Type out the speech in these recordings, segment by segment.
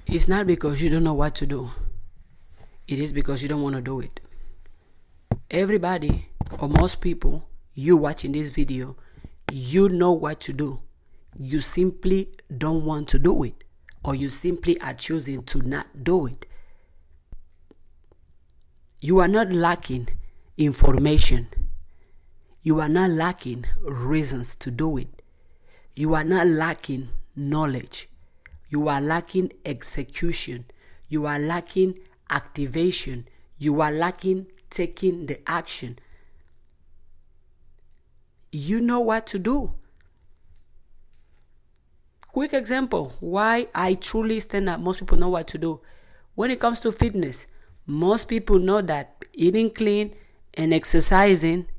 It's not because you don't know what to do. It is because you don't want to do it. Everybody, or most people, you watching this video, you know what to do. You simply don't want to do it, or you simply are choosing to not do it. You are not lacking information. You are not lacking reasons to do it. You are not lacking knowledge. You are lacking execution. You are lacking activation. You are lacking taking the action. You know what to do. Quick example, why I truly stand up. Most people know what to do. When it comes to fitness, most people know that eating clean and exercising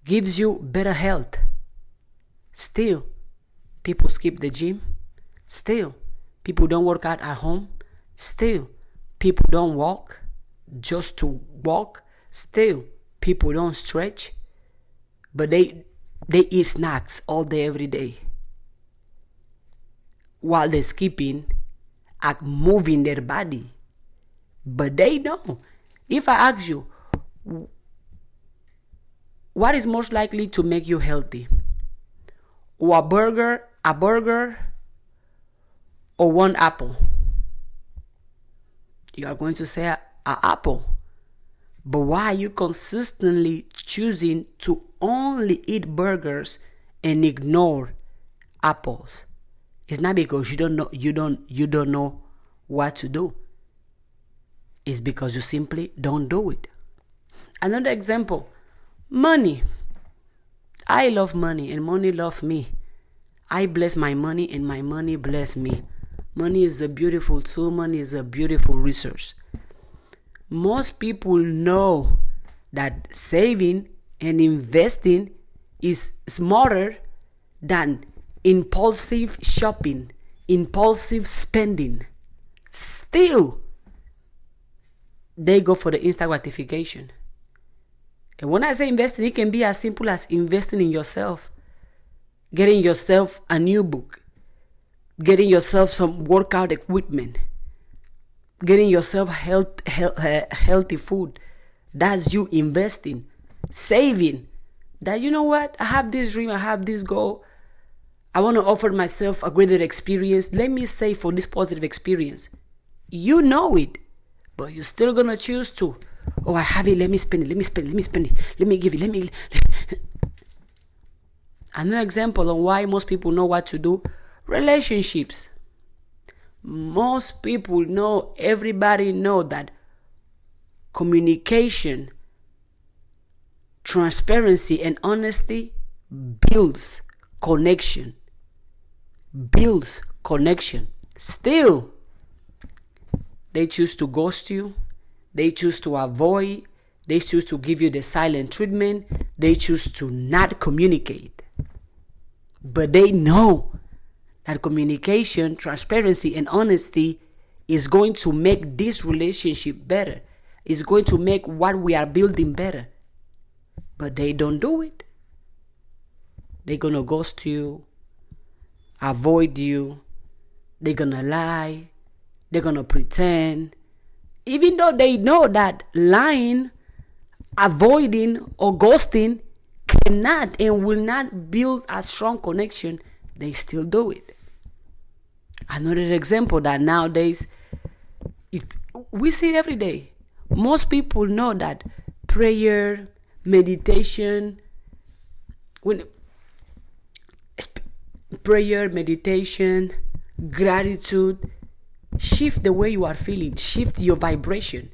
gives you better health. Still, people skip the gym. Still, people don't work out at home. Still, people don't walk just to walk. Still, people don't stretch. But they eat snacks all day, every day. While they're skipping, are moving their body. But they know. If I ask you, what is most likely to make you healthy? Or a burger, or one apple? You are going to say an apple. But why are you consistently choosing to only eat burgers and ignore apples? It's not because you don't know what to do. It's because you simply don't do it. Another example, money. I love money and money loves me. I bless my money and my money bless me. Money is a beautiful tool. Money is a beautiful resource. Most people know that saving and investing is smarter than impulsive shopping, impulsive spending. Still, they go for the instant gratification. And when I say investing, it can be as simple as investing in yourself, getting yourself a new book, getting yourself some workout equipment, getting yourself healthy food. That's you investing. Saving, that you know what, I have this dream, I have this goal, I want to offer myself a greater experience. Let me save for this positive experience. You know it, but you're still going to choose to. Oh, I have it. Let me spend it. Let me spend it. Let me give it. Another example on why most people know what to do. Relationships. Most people know, everybody know that communication, transparency, and honesty builds connection. Builds connection. Still, they choose to ghost you. They choose to avoid. They choose to give you the silent treatment. They choose to not communicate. But they know that communication, transparency, and honesty is going to make this relationship better. It's going to make what we are building better. But they don't do it. They're going to ghost you, avoid you. They're going to lie. They're going to pretend. Even though they know that lying, avoiding, or ghosting cannot and will not build a strong connection, they still do it. Another example that nowadays, we see it every day. Most people know that prayer, meditation, gratitude, shift the way you are feeling, shift your vibration.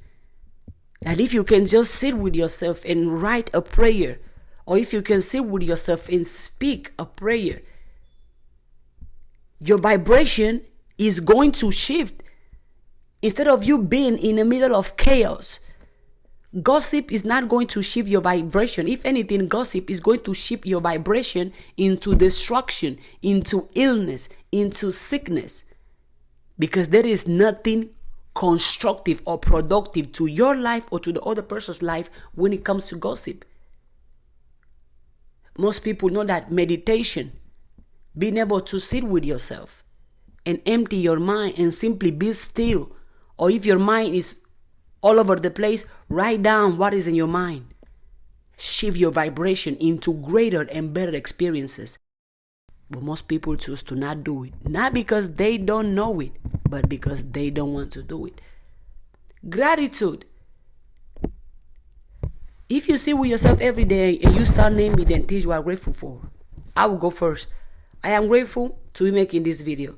That if you can just sit with yourself and write a prayer, or if you can sit with yourself and speak a prayer, your vibration is going to shift. Instead of you being in the middle of chaos, gossip is not going to shift your vibration. If anything, gossip is going to shift your vibration into destruction, into illness, into sickness. Because there is nothing constructive or productive to your life or to the other person's life when it comes to gossip. Most people know that meditation, being able to sit with yourself, and empty your mind and simply be still. Or if your mind is all over the place, write down what is in your mind. Shift your vibration into greater and better experiences. But most people choose to not do it. Not because they don't know it, but because they don't want to do it. Gratitude. If you sit with yourself every day and you start naming the things you are grateful for, I will go first. I am grateful to be making this video.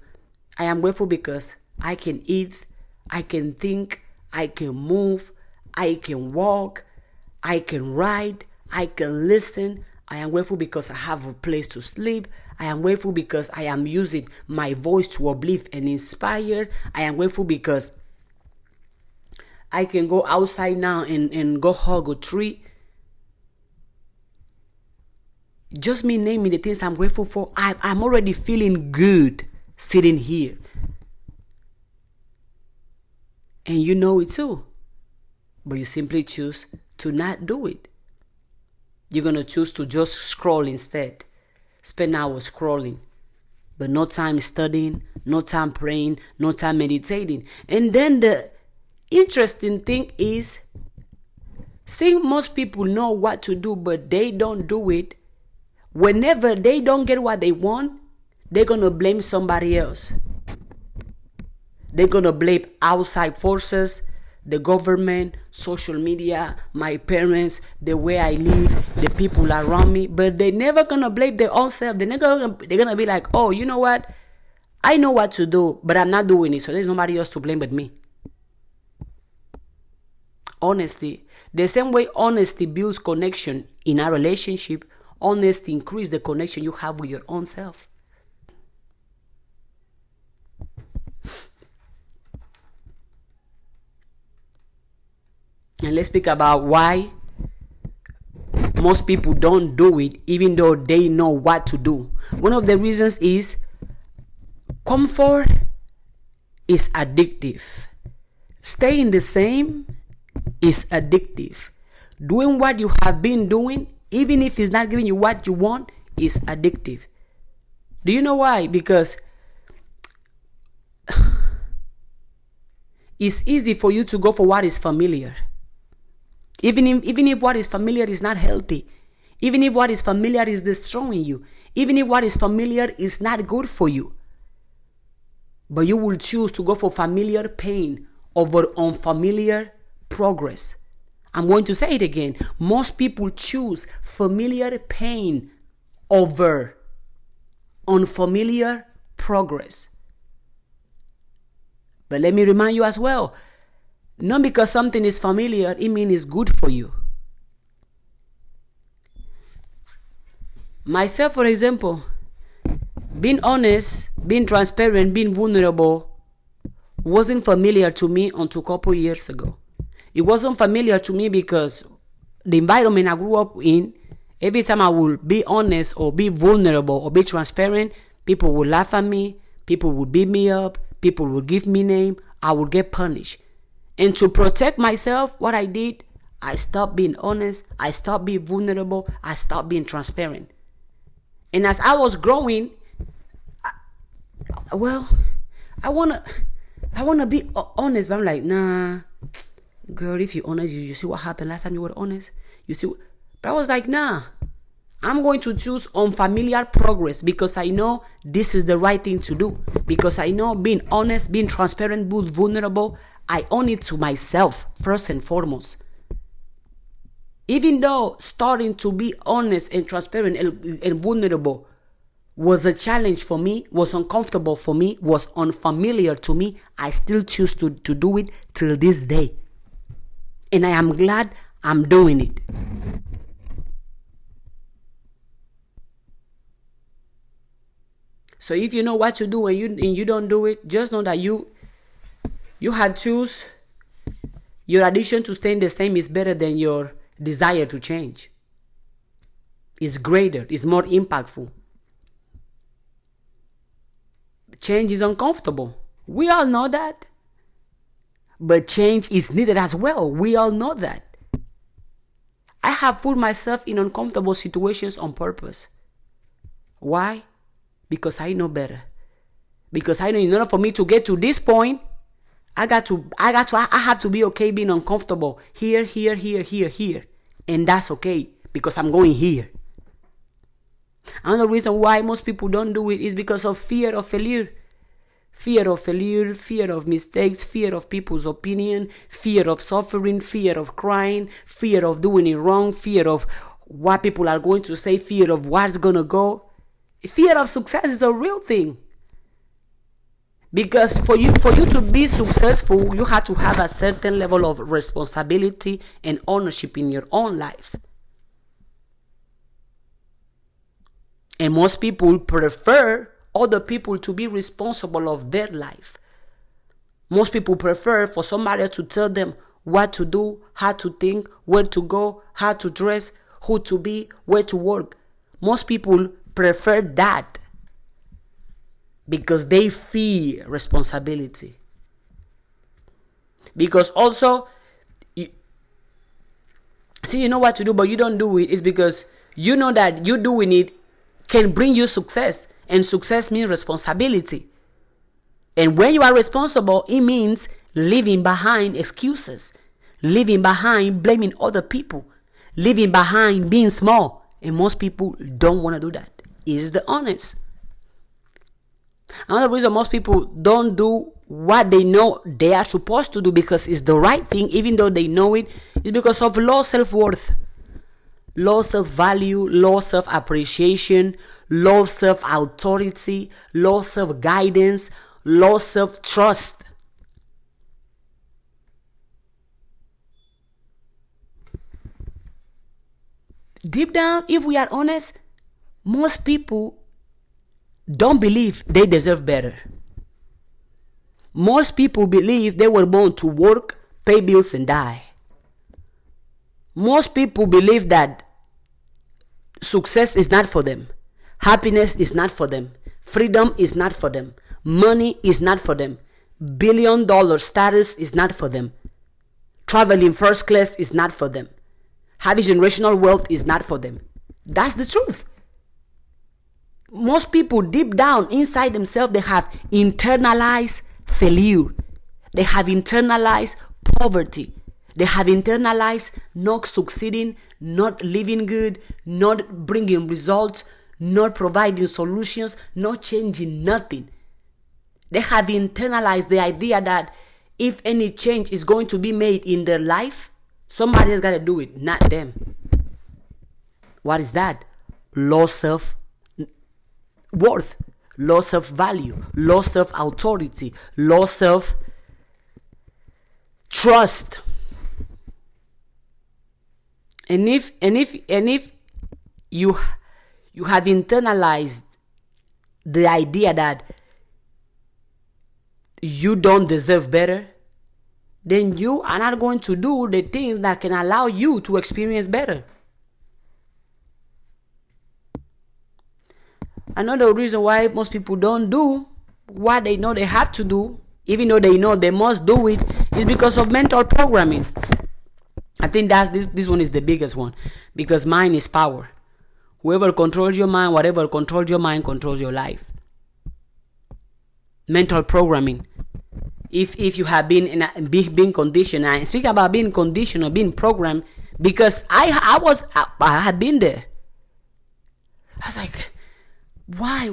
I am grateful because I can eat, I can think, I can move, I can walk, I can ride, I can listen. I am grateful because I have a place to sleep. I am grateful because I am using my voice to uplift and inspire. I am grateful because I can go outside now and go hug a tree. Just me naming the things I'm grateful for, I'm already feeling good sitting here. And you know it too. But you simply choose to not do it. You're going to choose to just scroll instead. Spend hours scrolling. But no time studying, no time praying, no time meditating. And then the interesting thing is, seeing most people know what to do, but they don't do it. Whenever they don't get what they want, they're going to blame somebody else. They're going to blame outside forces, the government, social media, my parents, the way I live, the people around me. But they're never going to blame their own self. They're going to be like, oh, you know what? I know what to do, but I'm not doing it. So there's nobody else to blame but me. Honesty. The same way honesty builds connection in a relationship, honesty increases the connection you have with your own self. And let's speak about why most people don't do it even though they know what to do. One of the reasons is comfort is addictive. Staying the same is addictive. Doing what you have been doing, even if it's not giving you what you want, is addictive. Do you know why? Because it's easy for you to go for what is familiar. Even if what is familiar is not healthy, even if what is familiar is destroying you, even if what is familiar is not good for you. But you will choose to go for familiar pain over unfamiliar progress. I'm going to say it again. Most people choose familiar pain over unfamiliar progress. But let me remind you as well, not because something is familiar, it means it's good for you. Myself, for example, being honest, being transparent, being vulnerable wasn't familiar to me until a couple years ago. It wasn't familiar to me because the environment I grew up in, every time I would be honest or be vulnerable or be transparent, people would laugh at me, people would beat me up, people would give me name, I would get punished. And to protect myself, what I did, I stopped being honest, I stopped being vulnerable, I stopped being transparent. And as I was growing, I wanna be honest, but I'm like, nah, girl, if you're honest, you see what happened last time you were honest? You see, but I was like, nah, I'm going to choose unfamiliar progress because I know this is the right thing to do. Because I know being honest, being transparent, being vulnerable, I own it to myself first and foremost. Even though starting to be honest and transparent and vulnerable was a challenge for me, was uncomfortable for me, was unfamiliar to me, I still choose to do it till this day. And I am glad I'm doing it. So if you know what to do and you don't do it, just know that you have choose. Your addiction to staying the same is better than your desire to change. It's greater, it's more impactful. Change is uncomfortable. We all know that. But change is needed as well. We all know that. I have put myself in uncomfortable situations on purpose. Why? Because I know better. Because I know in order for me to get to this point, I have to be okay being uncomfortable here, here, here, here, here. And that's okay because I'm going here. Another reason why most people don't do it is because of fear of failure. Fear of failure, fear of mistakes, fear of people's opinion, fear of suffering, fear of crying, fear of doing it wrong, fear of what people are going to say, fear of what's going to go. Fear of success is a real thing. Because for you to be successful, you have to have a certain level of responsibility and ownership in your own life. And most people prefer other people to be responsible of their life. Most people prefer for somebody to tell them what to do, how to think, where to go, how to dress, who to be, where to work. Most people prefer that because they fear responsibility. Because also, you know what to do, but you don't do it. It's because you know that you doing it can bring you success. And success means responsibility. And when you are responsible, it means leaving behind excuses, leaving behind blaming other people, leaving behind being small. And most people don't want to do that. It is the honest. Another reason most people don't do what they know they are supposed to do because it's the right thing, even though they know it, is because of low self-worth, low self-value, low self-appreciation, low self-authority, low self-guidance, low self-trust. Deep down, if we are honest, most people don't believe they deserve better. Most people believe they were born to work, pay bills, and die. Most people believe that success is not for them. Happiness is not for them. Freedom is not for them. Money is not for them. $1 billion status is not for them. Traveling first class is not for them. Having generational wealth is not for them. That's the truth. Most people deep down inside themselves, they have internalized failure. They have internalized poverty. They have internalized not succeeding, not living good, not bringing results, not providing solutions, not changing nothing. They have internalized the idea that if any change is going to be made in their life, somebody has got to do it, not them. What is that? Low self-worth, low self-value, low self-authority, low self-trust. And if you have internalized the idea that you don't deserve better, then you are not going to do the things that can allow you to experience better. Another reason why most people don't do what they know they have to do, even though they know they must do it, is because of mental programming. I think this one is the biggest one, because mind is power. Whoever controls your mind, whatever controls your mind, controls your life. Mental programming. If you have been being conditioned, I speak about being conditioned or being programmed, because I had been there. I was like, why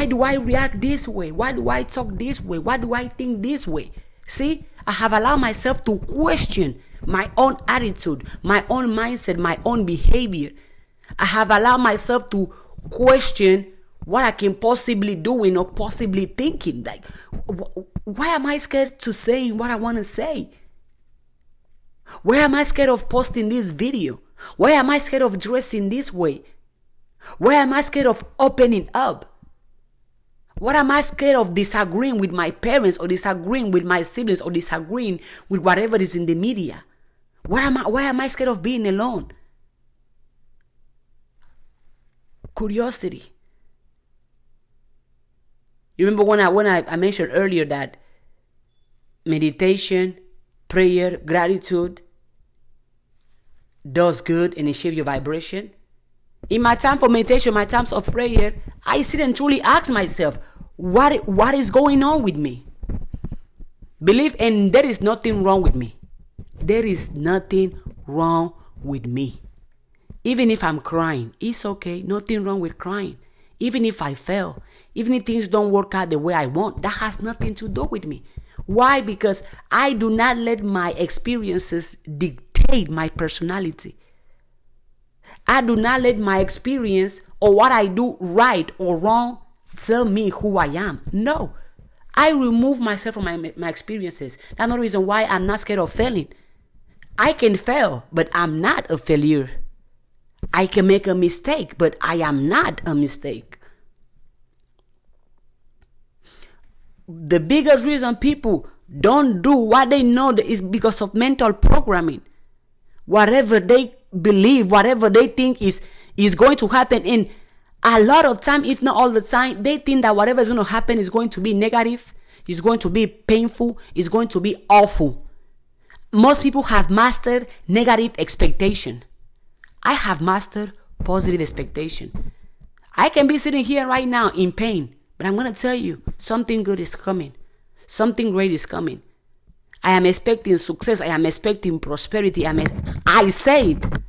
do I react this way? Why do I talk this way? Why do I think this way? See, I have allowed myself to question my own attitude, my own mindset, my own behavior. I have allowed myself to question what I can possibly doing or possibly thinking. Like, why am I scared to say what I want to say? Why am I scared of posting this video? Why am I scared of dressing this way? Why am I scared of opening up? What am I scared of disagreeing with my parents, or disagreeing with my siblings, or disagreeing with whatever is in the media? Why am I scared of being alone? Curiosity. You remember when I mentioned earlier that meditation, prayer, gratitude does good and it shapes your vibration? In my time for meditation, my times of prayer, I sit and truly ask myself, What is going on with me? Believe, and there is nothing wrong with me. There is nothing wrong with me. Even if I'm crying, it's okay. Nothing wrong with crying. Even if I fail, even if things don't work out the way I want, that has nothing to do with me. Why? Because I do not let my experiences dictate my personality. I do not let my experience or what I do right or wrong tell me who I am. No. I remove myself from my experiences. That's the reason why I'm not scared of failing. I can fail, but I'm not a failure. I can make a mistake, but I am not a mistake. The biggest reason people don't do what they know is because of mental programming. Whatever they believe, whatever they think is going to happen, and a lot of time, if not all the time, they think that whatever is going to happen is going to be negative, is going to be painful, is going to be awful. Most people have mastered negative expectation. I have mastered positive expectation. I can be sitting here right now in pain, but I'm going to tell you, something good is coming. Something great is coming. I am expecting success. I am expecting prosperity. I said,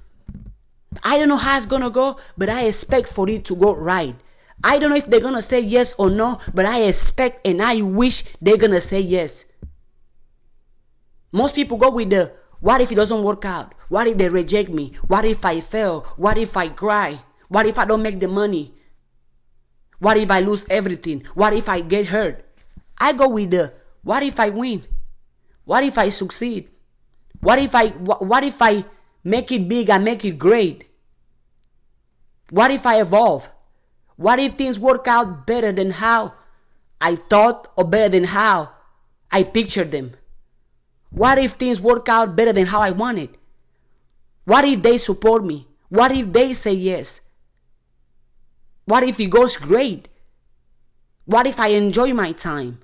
I don't know how it's going to go, but I expect for it to go right. I don't know if they're going to say yes or no, but I expect and I wish they're going to say yes. Most people go with the, what if it doesn't work out? What if they reject me? What if I fail? What if I cry? What if I don't make the money? What if I lose everything? What if I get hurt? I go with the, what if I win? What if I succeed? What if I make it big and make it great? What if I evolve? What if things work out better than how I thought or better than how I pictured them? What if things work out better than how I wanted? What if they support me? What if they say yes? What if it goes great? What if I enjoy my time?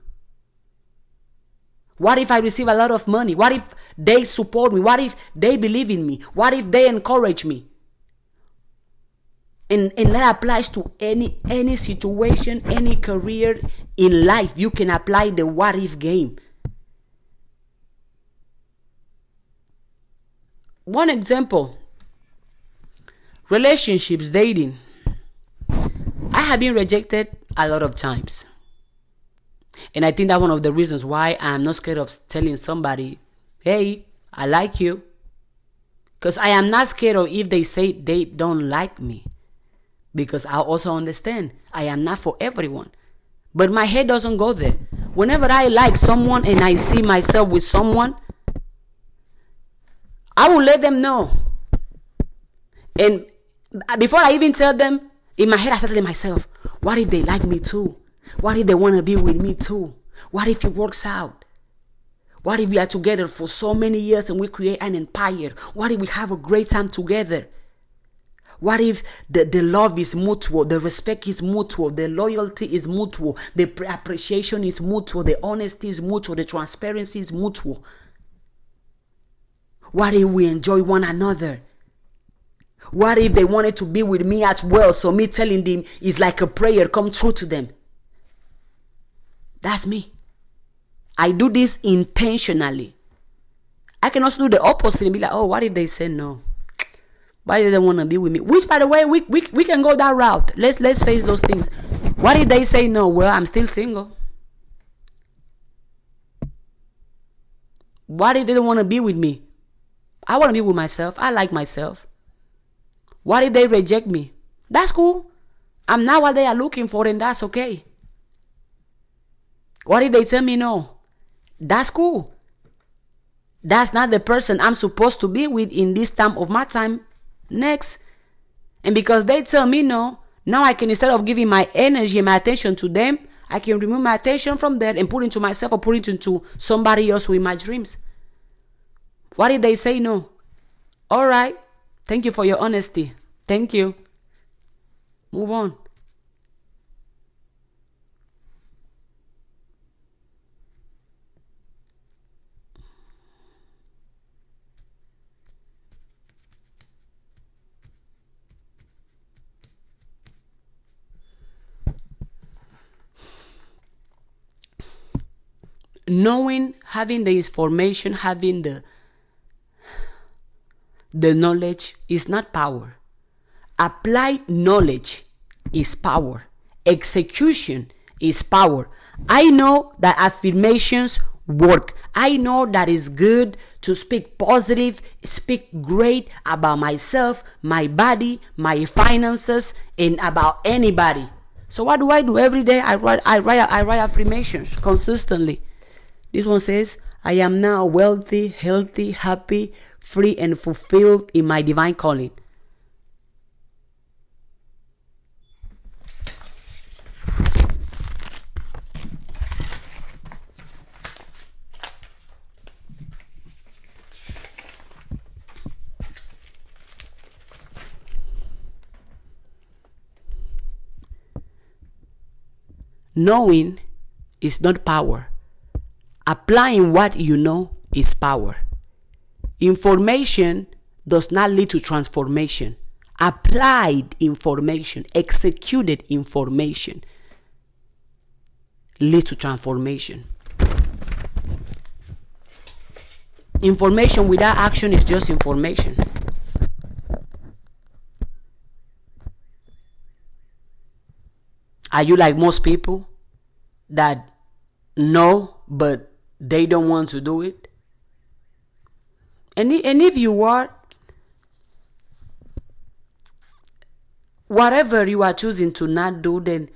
What if I receive a lot of money? What if they support me? What if they believe in me? What if they encourage me? And that applies to any situation, any career in life. You can apply the what if game. One example, relationships, dating. I have been rejected a lot of times. And I think that's one of the reasons why I'm not scared of telling somebody, hey, I like you. Because I am not scared of if they say they don't like me. Because I also understand I am not for everyone. But my head doesn't go there. Whenever I like someone and I see myself with someone, I will let them know. And before I even tell them, in my head I start telling myself, what if they like me too? What if they want to be with me too? What if it works out? What if we are together for so many years and we create an empire? What if we have a great time together? What if the love is mutual, the respect is mutual, the loyalty is mutual, the appreciation is mutual, the honesty is mutual, the transparency is mutual? What if we enjoy one another? What if they wanted to be with me as well, so me telling them is like a prayer come true to them? That's me. I do this intentionally. I can also do the opposite and be like, oh, what if they say no? Why do they want to be with me? Which, by the way, we can go that route. Let's face those things. What if they say no? Well, I'm still single. What if they don't want to be with me? I want to be with myself. I like myself. What if they reject me? That's cool. I'm not what they are looking for, and that's okay. What if they tell me no? That's cool. That's not the person I'm supposed to be with in this time of my time. Next. And because they tell me no, now I can, instead of giving my energy and my attention to them, I can remove my attention from that and put it into myself or put it into somebody else with my dreams. What if they say no? All right. Thank you for your honesty. Thank you. Move on. knowing, having the information, having the knowledge is not power. Applied knowledge is power. Execution is power. I know that affirmations work. I know that it's good to speak positive, speak great about myself, my body, my finances, and about anybody. So what do I do every day? I write affirmations consistently. This one says, I am now wealthy, healthy, happy, free, and fulfilled in my divine calling. Knowing is not power. Applying what you know is power. Information does not lead to transformation. Applied information, executed information leads to transformation. Information without action is just information. Are you like most people that know but they don't want to do it? And if you are, whatever you are choosing to not do, then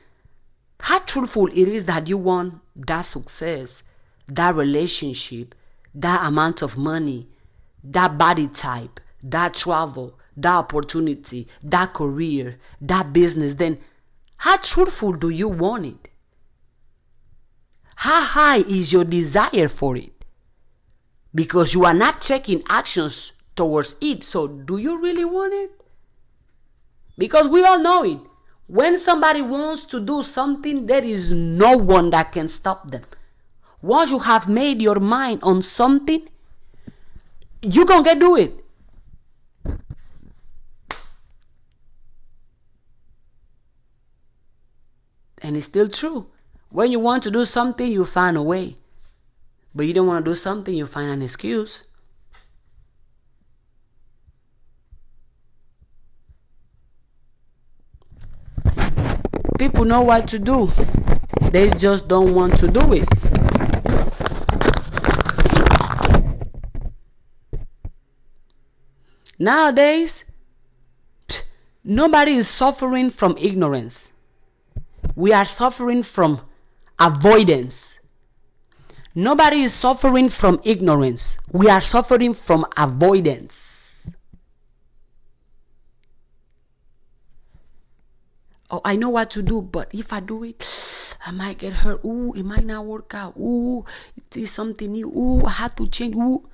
how truthful it is that you want that success, that relationship, that amount of money, that body type, that travel, that opportunity, that career, that business, then how truthful do you want it? How high is your desire for it? Because you are not taking actions towards it. So do you really want it? Because we all know it. When somebody wants to do something, there is no one that can stop them. Once you have made your mind on something, you gonna do it. And it's still true. When you want to do something, you find a way. But you don't want to do something, you find an excuse. People know what to do. They just don't want to do it. Nowadays, nobody is suffering from ignorance. We are suffering from avoidance. Nobody is suffering from ignorance. We are suffering from avoidance. Oh, I know what to do, but if I do it, I might get hurt. Ooh, it might not work out. Ooh, it is something new. Ooh, I have to change. Ooh.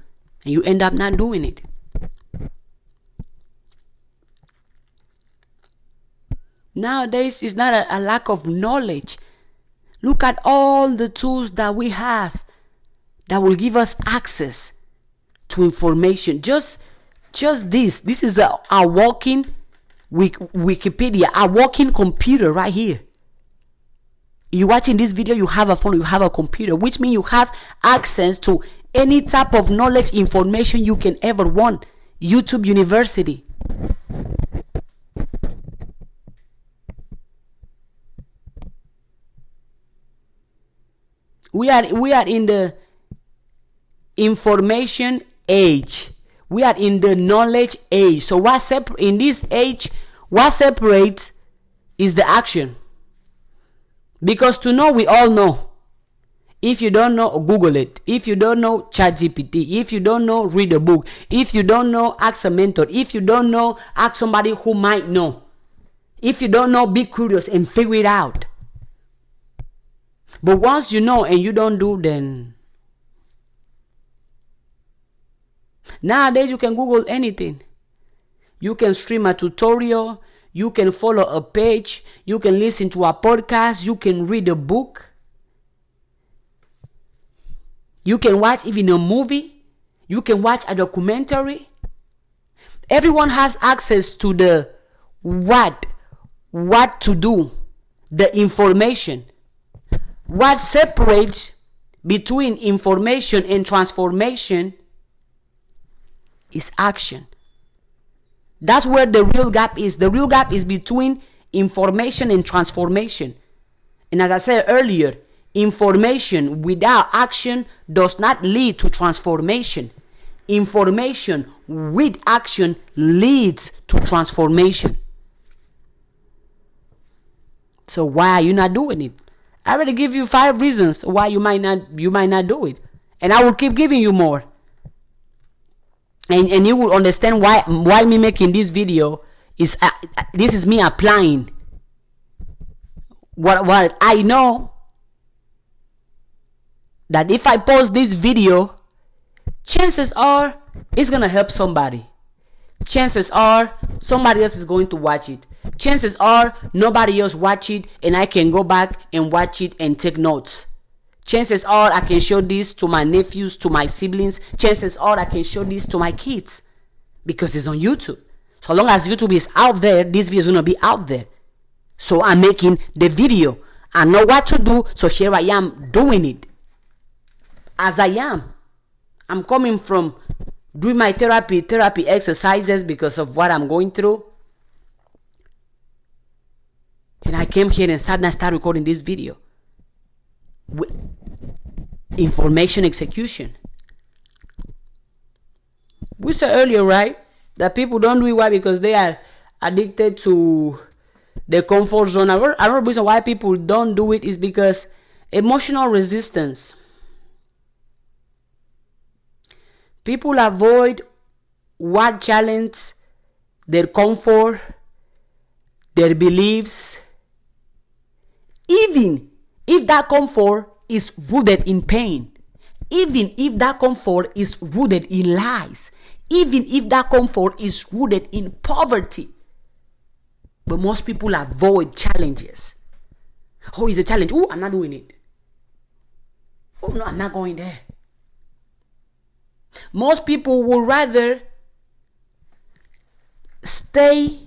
And you end up not doing it. Nowadays, it's not a lack of knowledge. Look at all the tools that we have that will give us access to information. Just this. This is a walking Wikipedia, a walking computer right here. You watching this video, you have a phone, you have a computer, which means you have access to any type of knowledge, information you can ever want. YouTube University. We are in the information age. We are in the knowledge age. So in this age, what separates is the action. Because to know, we all know. If you don't know, Google it. If you don't know, ChatGPT. If you don't know, read a book. If you don't know, ask a mentor. If you don't know, ask somebody who might know. If you don't know, be curious and figure it out. But once you know and you don't do, then nowadays you can Google anything. You can stream a tutorial. You can follow a page. You can listen to a podcast. You can read a book. You can watch even a movie. You can watch a documentary. Everyone has access to the what to do, the information. What separates between information and transformation is action. That's where the real gap is. The real gap is between information and transformation. And as I said earlier, information without action does not lead to transformation. Information with action leads to transformation. So why are you not doing it? I already give you 5 reasons why you might not do it. And I will keep giving you more. And you will understand why me making this video is this is me applying what I know, that if I post this video, chances are it's gonna help somebody. Chances are somebody else is going to watch it. Chances are nobody else watch it and I can go back and watch it and take notes. Chances are I can show this to my nephews, to my siblings. Chances are I can show this to my kids because it's on YouTube. So long as YouTube is out there, this video is going to be out there. So I'm making the video. I know what to do, so here I am doing it. As I am. I'm coming from doing my therapy exercises because of what I'm going through. And I came here and started recording this video. With information execution. We said earlier, right, that people don't do it. Why? Because they are addicted to the comfort zone. Another reason why people don't do it is because emotional resistance. People avoid what challenge their comfort, their beliefs, even if that comfort is rooted in pain, even if that comfort is rooted in lies, even if that comfort is rooted in poverty. But most people avoid challenges. Oh, it's a challenge. Oh, I'm not doing it. Oh, no, I'm not going there. Most people would rather stay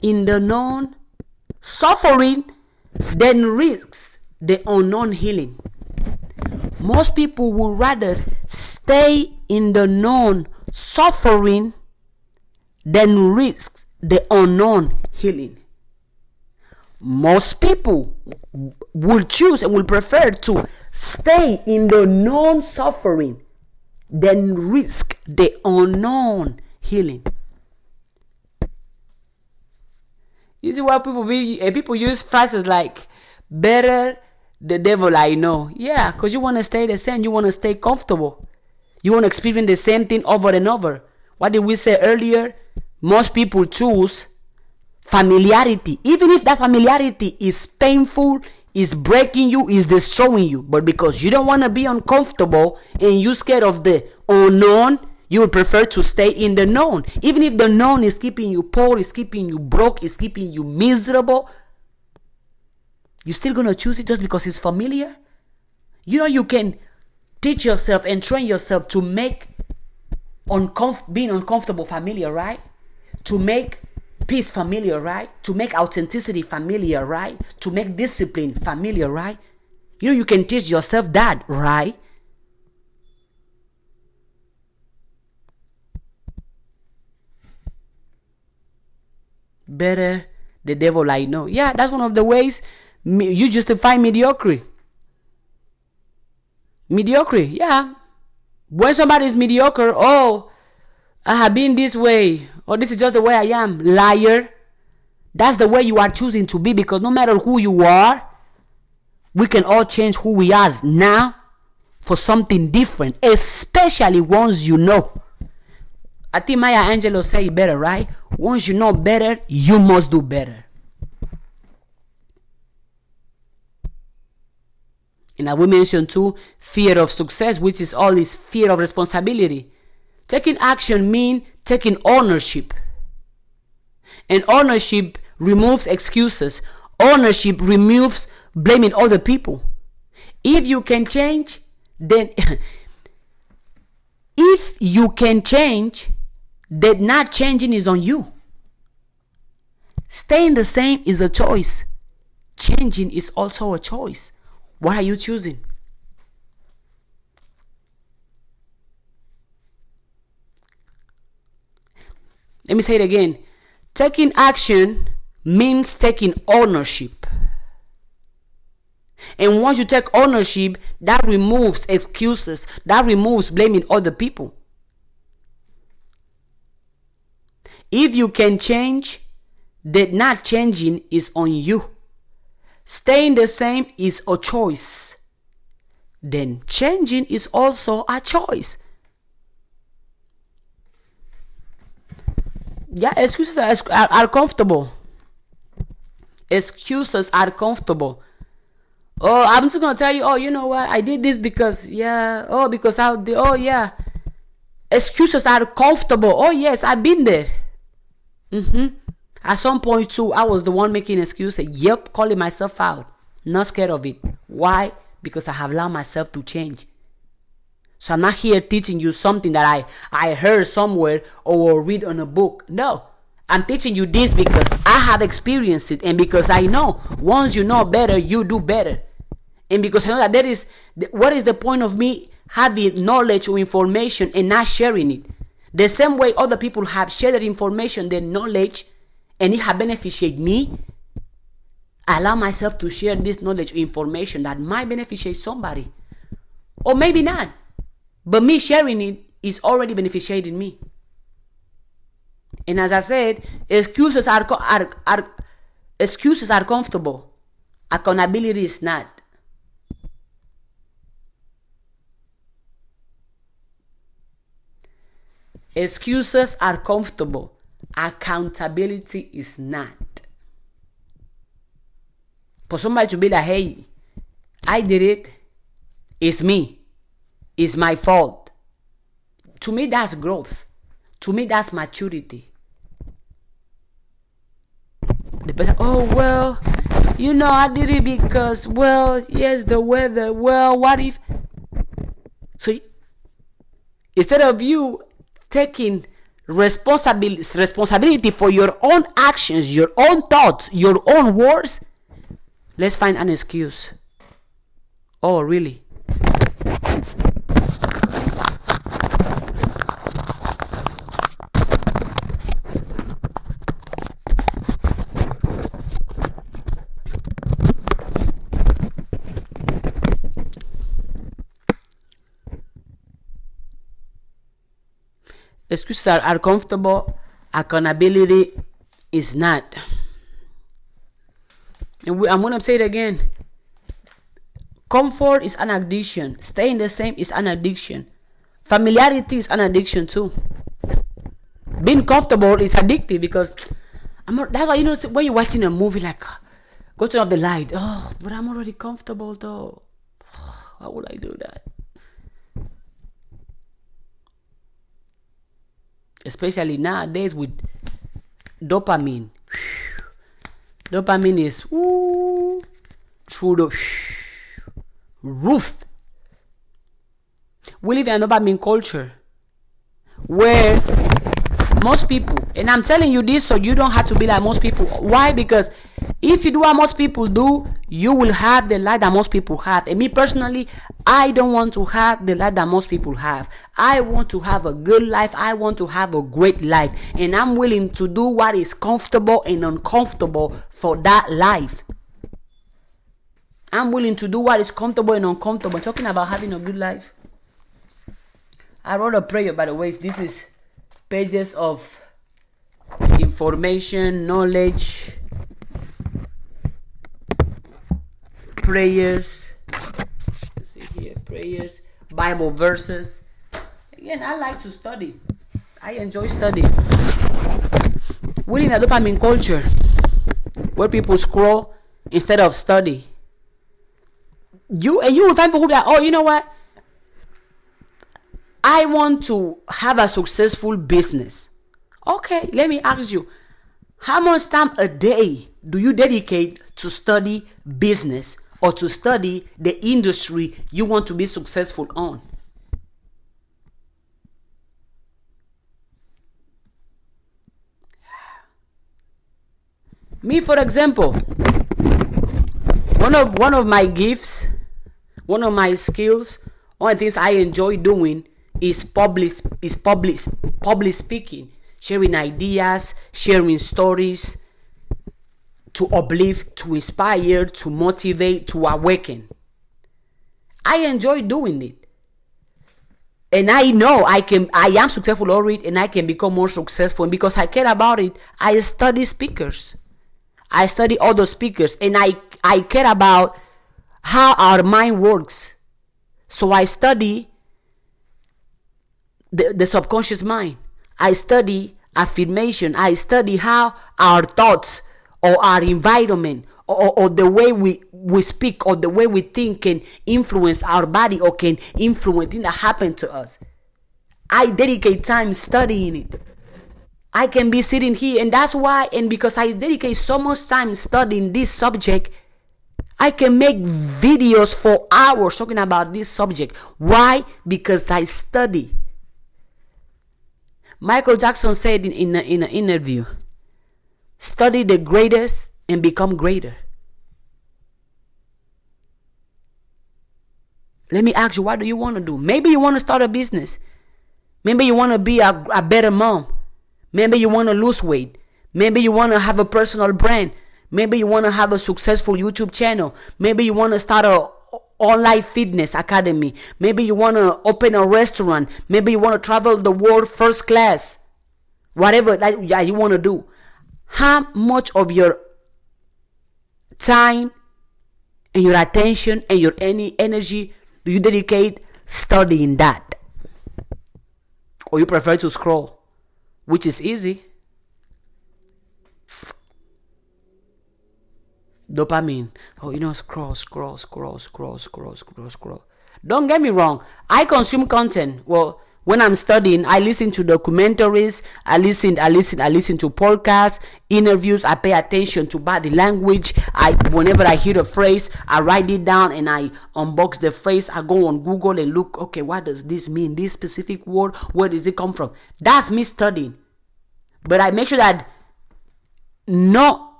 in the known suffering than risks the unknown healing. Most people would rather stay in the known suffering than risk the unknown healing. Most people will choose and will prefer to stay in the known suffering than risk the unknown healing. You see why people use phrases like better the devil I know. Yeah, because you want to stay the same. You want to stay comfortable. You want to experience the same thing over and over. What did we say earlier? Most people choose familiarity. Even if that familiarity is painful, is breaking you, is destroying you. But because you don't want to be uncomfortable and you're scared of the unknown, you would prefer to stay in the known. Even if the known is keeping you poor, is keeping you broke, is keeping you miserable, you're still going to choose it just because it's familiar? You know, you can teach yourself and train yourself to make being uncomfortable familiar, right? To make peace familiar, right? To make authenticity familiar, right? To make discipline familiar, right? You know, you can teach yourself that, right? Better the devil I know. Yeah, that's one of the ways you justify mediocrity. Mediocrity, yeah. When somebody is mediocre, oh, I have been this way, or this is just the way I am. Liar. That's the way you are choosing to be, because no matter who you are, we can all change who we are now for something different, especially once you know. I think Maya Angelou say it better, right? Once you know better, you must do better. And I will mention too, fear of success, which is all this fear of responsibility. Taking action means taking ownership. And ownership removes excuses. Ownership removes blaming other people. If you can change, then if you can change, then not changing is on you. Staying the same is a choice. Changing is also a choice. What are you choosing? Let me say it again. Taking action means taking ownership. And once you take ownership, that removes excuses, that removes blaming other people. If you can change, then not changing is on you. Staying the same is a choice. Then changing is also a choice. Yeah, excuses are comfortable. Excuses are comfortable. Oh, I'm just gonna tell you, oh, you know what? I did this because, yeah. Oh, because oh, yeah. Excuses are comfortable. Oh, yes, I've been there. At some point, too, I was the one making excuses. Yep, calling myself out. Not scared of it. Why? Because I have allowed myself to change. So I'm not here teaching you something that I heard somewhere or read on a book. No. I'm teaching you this because I have experienced it, and because I know once you know better, you do better. And because I know that what is the point of me having knowledge or information and not sharing it? The same way other people have shared their information, their knowledge, and it have benefited me, I allow myself to share this knowledge or information that might beneficiate somebody. Or maybe not. But me sharing it is already beneficiating me. And as I said, excuses are comfortable. Accountability is not. Excuses are comfortable. Accountability is not. For somebody to be like, hey, I did it. It's me. It's my fault. To me, that's growth. To me, that's maturity. The person, oh, well, you know, I did it because, well, yes, the weather. Well, what if? So instead of you taking responsibility for your own actions, your own thoughts, your own words, let's find an excuse. Oh, really? Excuses are comfortable. Accountability is not. And I'm going to say it again. Comfort is an addiction. Staying the same is an addiction. Familiarity is an addiction too. Being comfortable is addictive because that's why, you know, when you're watching a movie, like, go turn off the light. Oh, but I'm already comfortable though. How would I do that? Especially nowadays with dopamine. Dopamine is through the roof. We live in a dopamine culture where most people, and I'm telling you this so you don't have to be like most people. Why? Because if you do what most people do, you will have the life that most people have. And me personally, I don't want to have the life that most people have. I want to have a good life. I want to have a great life. And I'm willing to do what is comfortable and uncomfortable for that life. I'm willing to do what is comfortable and uncomfortable. Talking about having a good life. I wrote a prayer, by the way. This is pages of information, knowledge, prayers. Let's see here. Prayers, Bible verses. Again, I like to study. I enjoy studying. We're in a dopamine culture where people scroll instead of study. You will find people who are like, oh, you know what? I want to have a successful business. Okay, let me ask you, how much time a day do you dedicate to study business or to study the industry you want to be successful on? Me, for example, one of my gifts, one of my skills, one of the things I enjoy doing is public speaking, sharing ideas, sharing stories, to uplift, to inspire, to motivate, to awaken. I enjoy doing it. And I know I am successful already, and I can become more successful. And because I care about it, I study speakers. I study other speakers, and I care about how our mind works. So I study the subconscious mind. I study affirmation. I study how our thoughts or our environment or the way we speak or the way we think can influence our body or can influence things that happen to us. I dedicate time studying it. I can be sitting here, and that's why, and because I dedicate so much time studying this subject, I can make videos for hours talking about this subject. Why? Because I study. Michael Jackson said in an interview, study the greatest and become greater. Let me ask you, what do you want to do? Maybe you want to start a business. Maybe you want to be a better mom. Maybe you want to lose weight. Maybe you want to have a personal brand. Maybe you want to have a successful YouTube channel. Maybe you want to start a online fitness academy. Maybe you want to open a restaurant. Maybe you want to travel the world first class. Whatever that you want to do. How much of your time and your attention and your energy do you dedicate studying that? Or you prefer to scroll, which is easy. Dopamine. Oh, scroll. Don't get me wrong. I consume content. Well, when I'm studying, I listen to documentaries. I listen to podcasts, interviews. I pay attention to body language. Whenever I hear a phrase, I write it down and I unbox the phrase. I go on Google and look, okay, what does this mean? This specific word, where does it come from? That's me studying. But I make sure that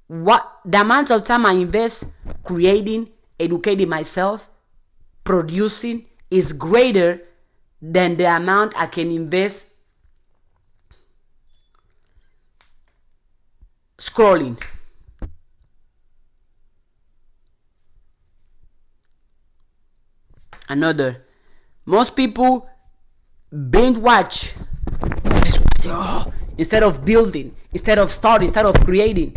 what the amount of time I invest creating, educating myself, producing is greater than the amount I can invest scrolling. Another, most people binge watch. Instead of building, instead of starting, instead of creating.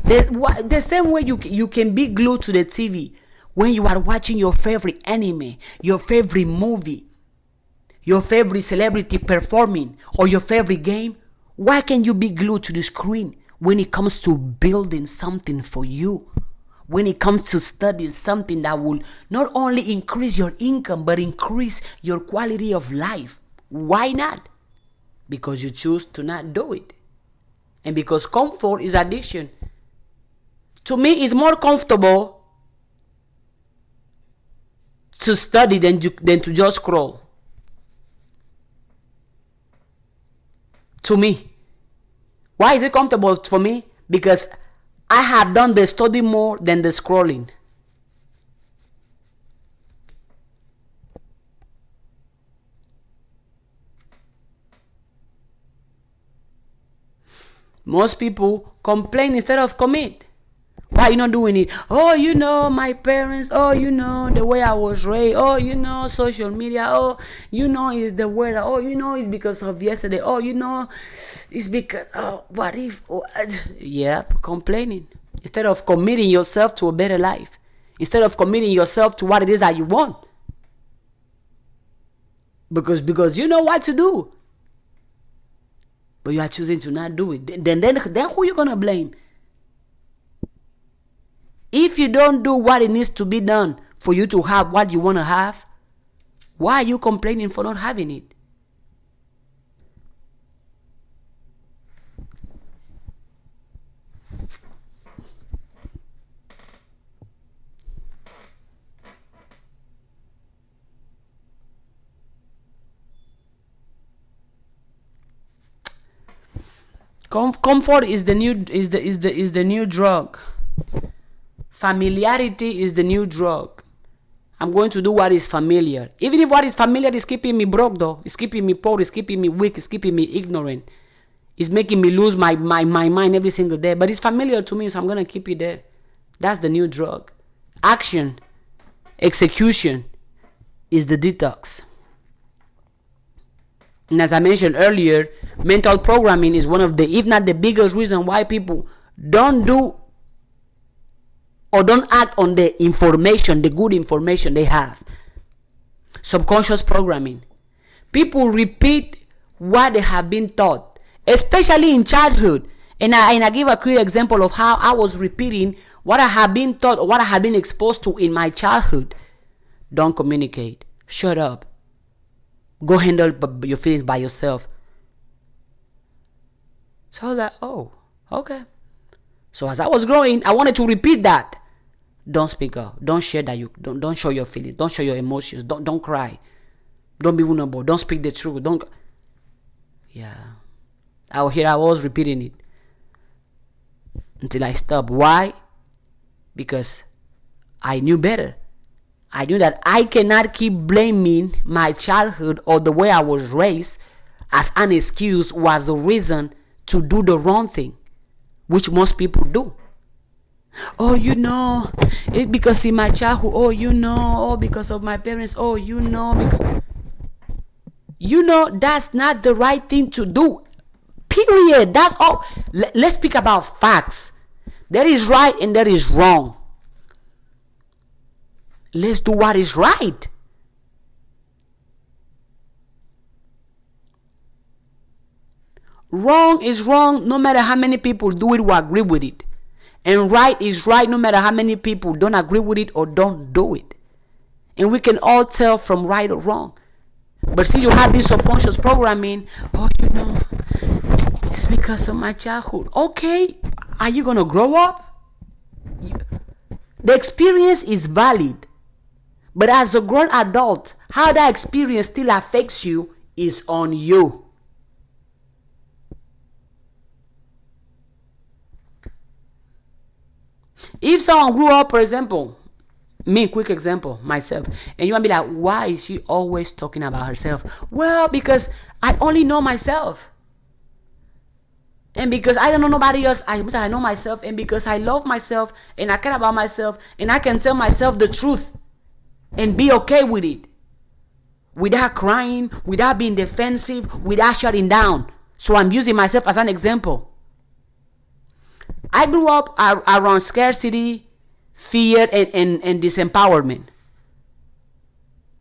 The same way you can be glued to the TV when you are watching your favorite anime, your favorite movie, your favorite celebrity performing, or your favorite game. Why can you be glued to the screen when it comes to building something for you? When it comes to studying something that will not only increase your income but increase your quality of life? Why not? Because you choose to not do it. And because comfort is addiction. To me, it's more comfortable to study than to just scroll. To me. Why is it comfortable for me? Because I have done the study more than the scrolling. Most people complain instead of commit. Why are you not doing it? Oh, my parents. Oh, the way I was raised. Oh, social media. Oh, it's the weather. Oh, it's because of yesterday. Oh, it's because, what if? Complaining. Instead of committing yourself to a better life. Instead of committing yourself to what it is that you want. Because you know what to do. But you are choosing to not do it. Then who you going to blame? If you don't do what it needs to be done for you to have what you want to have, why are you complaining for not having it? Comfort is the new drug. Familiarity is the new drug. I'm going to do what is familiar. Even if what is familiar is keeping me broke, though. It's keeping me poor. It's keeping me weak. It's keeping me ignorant. It's making me lose my mind every single day. But it's familiar to me, so I'm going to keep it there. That's the new drug. Action, execution is the detox. And as I mentioned earlier, mental programming is one of the, if not the biggest reason why people don't do or don't act on the information, the good information they have. Subconscious programming. People repeat what they have been taught, especially in childhood. And I give a clear example of how I was repeating what I have been taught or what I have been exposed to in my childhood. Don't communicate. Shut up. Go handle your feelings by yourself. So that, oh, okay. So as I was growing, I wanted to repeat that. Don't speak up. Don't share that. Don't show your feelings. Don't show your emotions. Don't cry. Don't be vulnerable. Don't speak the truth. Don't. Yeah. I was repeating it until I stopped. Why? Because I knew better. I knew that I cannot keep blaming my childhood or the way I was raised as an excuse was a reason to do the wrong thing, which most people do. Oh, because in my childhood, because of my parents, because that's not the right thing to do. Period. That's all. Let's speak about facts. There is right and there is wrong. Let's do what is right. Wrong is wrong no matter how many people do it or agree with it. And right is right no matter how many people don't agree with it or don't do it. And we can all tell from right or wrong. But see, you have this subconscious programming. It's because of my childhood. Okay, are you going to grow up? The experience is valid. But as a grown adult, how that experience still affects you is on you. If someone grew up, for example, quick example, myself, and you want to be like, why is she always talking about herself? Well, because I only know myself. And because I don't know nobody else, I know myself. And because I love myself and I care about myself and I can tell myself the truth and be okay with it. Without crying, without being defensive, without shutting down. So I'm using myself as an example. I grew up around scarcity, fear, and disempowerment.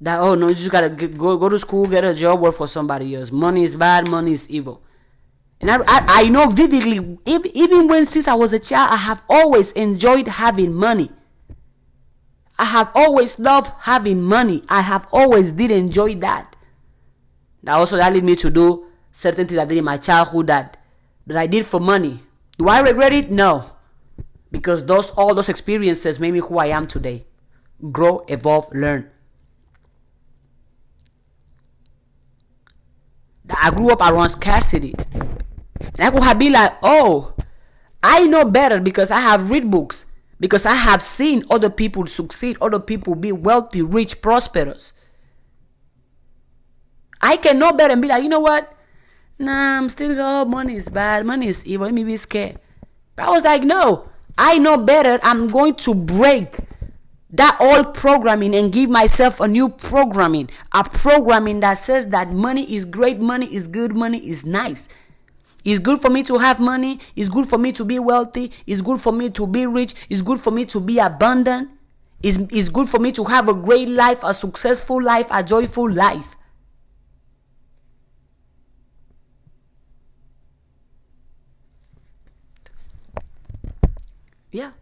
That, you just gotta go to school, get a job, work for somebody else. Money is bad, money is evil. And I know vividly, even since I was a child, I have always enjoyed having money. I have always loved having money. I have always did enjoy that. That led me to do certain things I did in my childhood that I did for money. Do I regret it? No. Because all those experiences made me who I am today. Grow, evolve, learn. I grew up around scarcity. And I could have been like, I know better because I have read books. Because I have seen other people succeed, other people be wealthy, rich, prosperous. I can know better and be like, you know what? Nah, I'm still, money is bad, money is evil, let me be scared. But I was like, no, I know better. I'm going to break that old programming and give myself a new programming. A programming that says that money is great, money is good, money is nice. It's good for me to have money. It's good for me to be wealthy. It's good for me to be rich. It's good for me to be abundant. It's good for me to have a great life, a successful life, a joyful life. Yeah.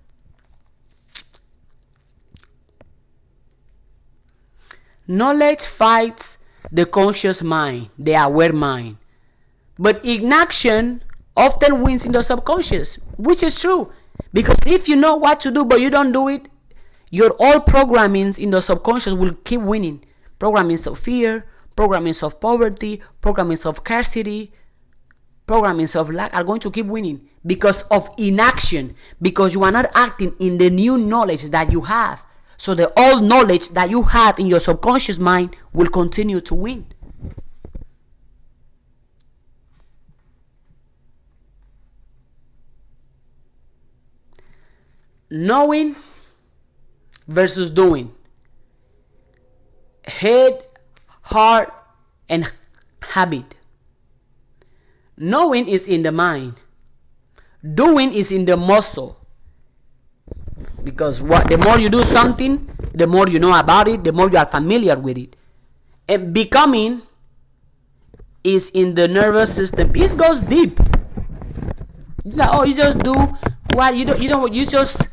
Knowledge fights the conscious mind, the aware mind. But inaction often wins in the subconscious, which is true. Because if you know what to do but you don't do it, your old programmings in the subconscious will keep winning. Programmings of fear, programmings of poverty, programmings of scarcity, programmings of lack are going to keep winning because of inaction, because you are not acting in the new knowledge that you have. So the old knowledge that you have in your subconscious mind will continue to win. Knowing versus doing. Head, heart, and habit. Knowing is in the mind. Doing is in the muscle. Because the more you do something, the more you know about it, the more you are familiar with it. And becoming is in the nervous system. It goes deep. You just do what you just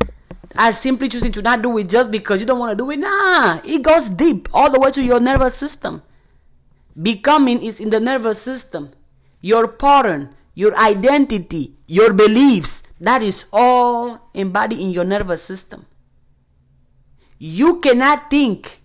are simply choosing to not do it just because you don't want to do it. Nah, it goes deep all the way to your nervous system. Becoming is in the nervous system. Your pattern, your identity, your beliefs, that is all embodied in your nervous system. You cannot think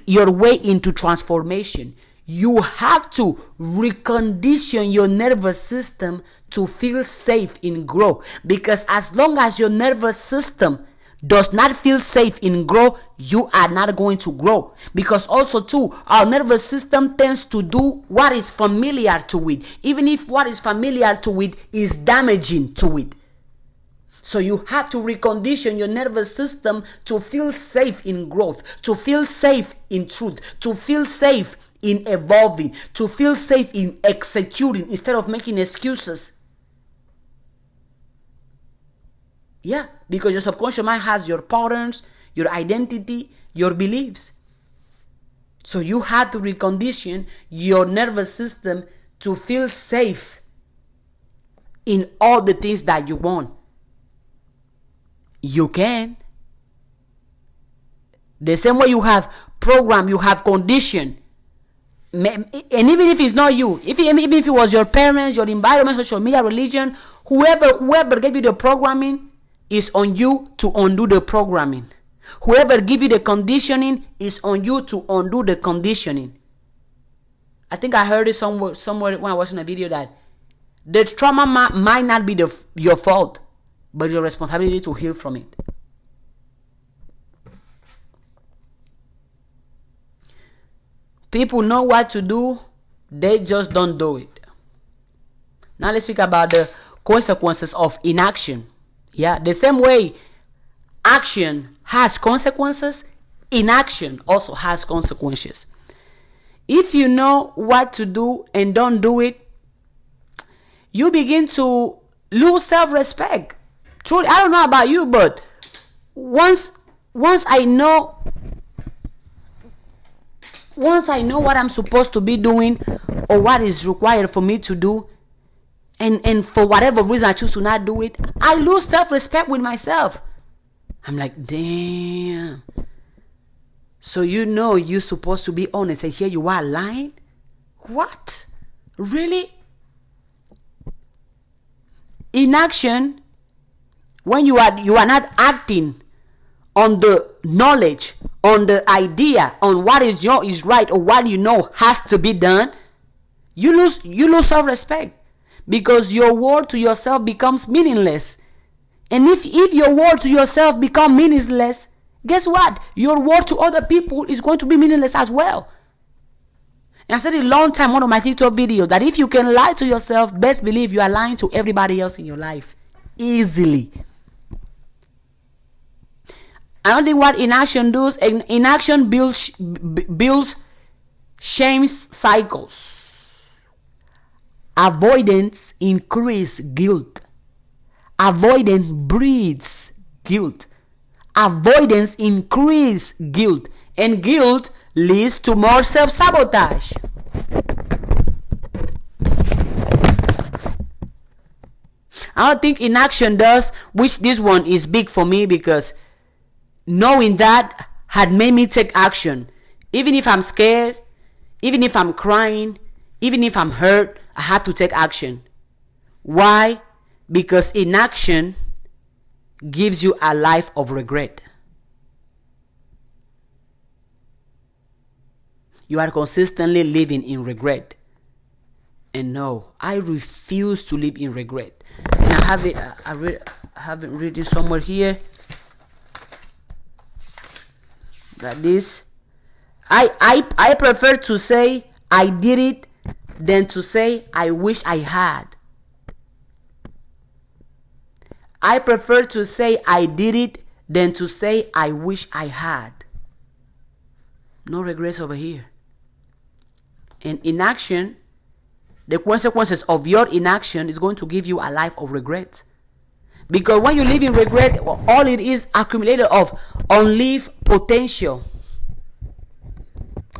your way into transformation. You have to recondition your nervous system to feel safe in growth. Because as long as your nervous system does not feel safe in growth, you are not going to grow. Because also too, our nervous system tends to do what is familiar to it, even if what is familiar to it is damaging to it. So you have to recondition your nervous system to feel safe in growth, to feel safe in truth, to feel safe in evolving, to feel safe in executing instead of making excuses. Yeah, because your subconscious mind has your patterns, your identity, your beliefs. So you have to recondition your nervous system to feel safe in all the things that you want. You can. The same way you have program, you have condition. And even if it's not you, even if it was your parents, your environment, social media, religion, whoever gave you the programming, is on you to undo the programming. Whoever give you the conditioning is on you to undo the conditioning. I think I heard it somewhere when I was in a video that the trauma might not be your fault, but your responsibility to heal from it. People know what to do, they just don't do it. Now let's speak about the consequences of inaction. Yeah, the same way action has consequences, inaction also has consequences. If you know what to do and don't do it, you begin to lose self-respect. Truly, I don't know about you, but once I know what I'm supposed to be doing or what is required for me to do, and for whatever reason I choose to not do it, I lose self-respect with myself. I'm like, damn. So you're supposed to be honest, and here you are lying? What? Really? Inaction, when you are not acting on the knowledge, on the idea, on what is right or what has to be done, you lose self-respect. Because your word to yourself becomes meaningless. And if your word to yourself becomes meaningless, guess what? Your word to other people is going to be meaningless as well. And I said a long time, one of my TikTok videos, that if you can lie to yourself, best believe you are lying to everybody else in your life. Easily. I don't think what inaction does. Inaction builds shame cycles. Avoidance increases guilt. Avoidance breeds guilt. Avoidance increases guilt. And guilt leads to more self-sabotage. I don't think inaction does, which this one is big for me because knowing that had made me take action. Even if I'm scared, even if I'm crying, even if I'm hurt, I had to take action. Why? Because inaction gives you a life of regret. You are consistently living in regret. And no, I refuse to live in regret. And I haven't written somewhere here. Like this. I prefer to say I did it than to say I wish I had. I prefer to say I did it than to say I wish I had. No regrets over here. And inaction, the consequences of your inaction is going to give you a life of regret. Because when you live in regret, all it is accumulated of unlived potential,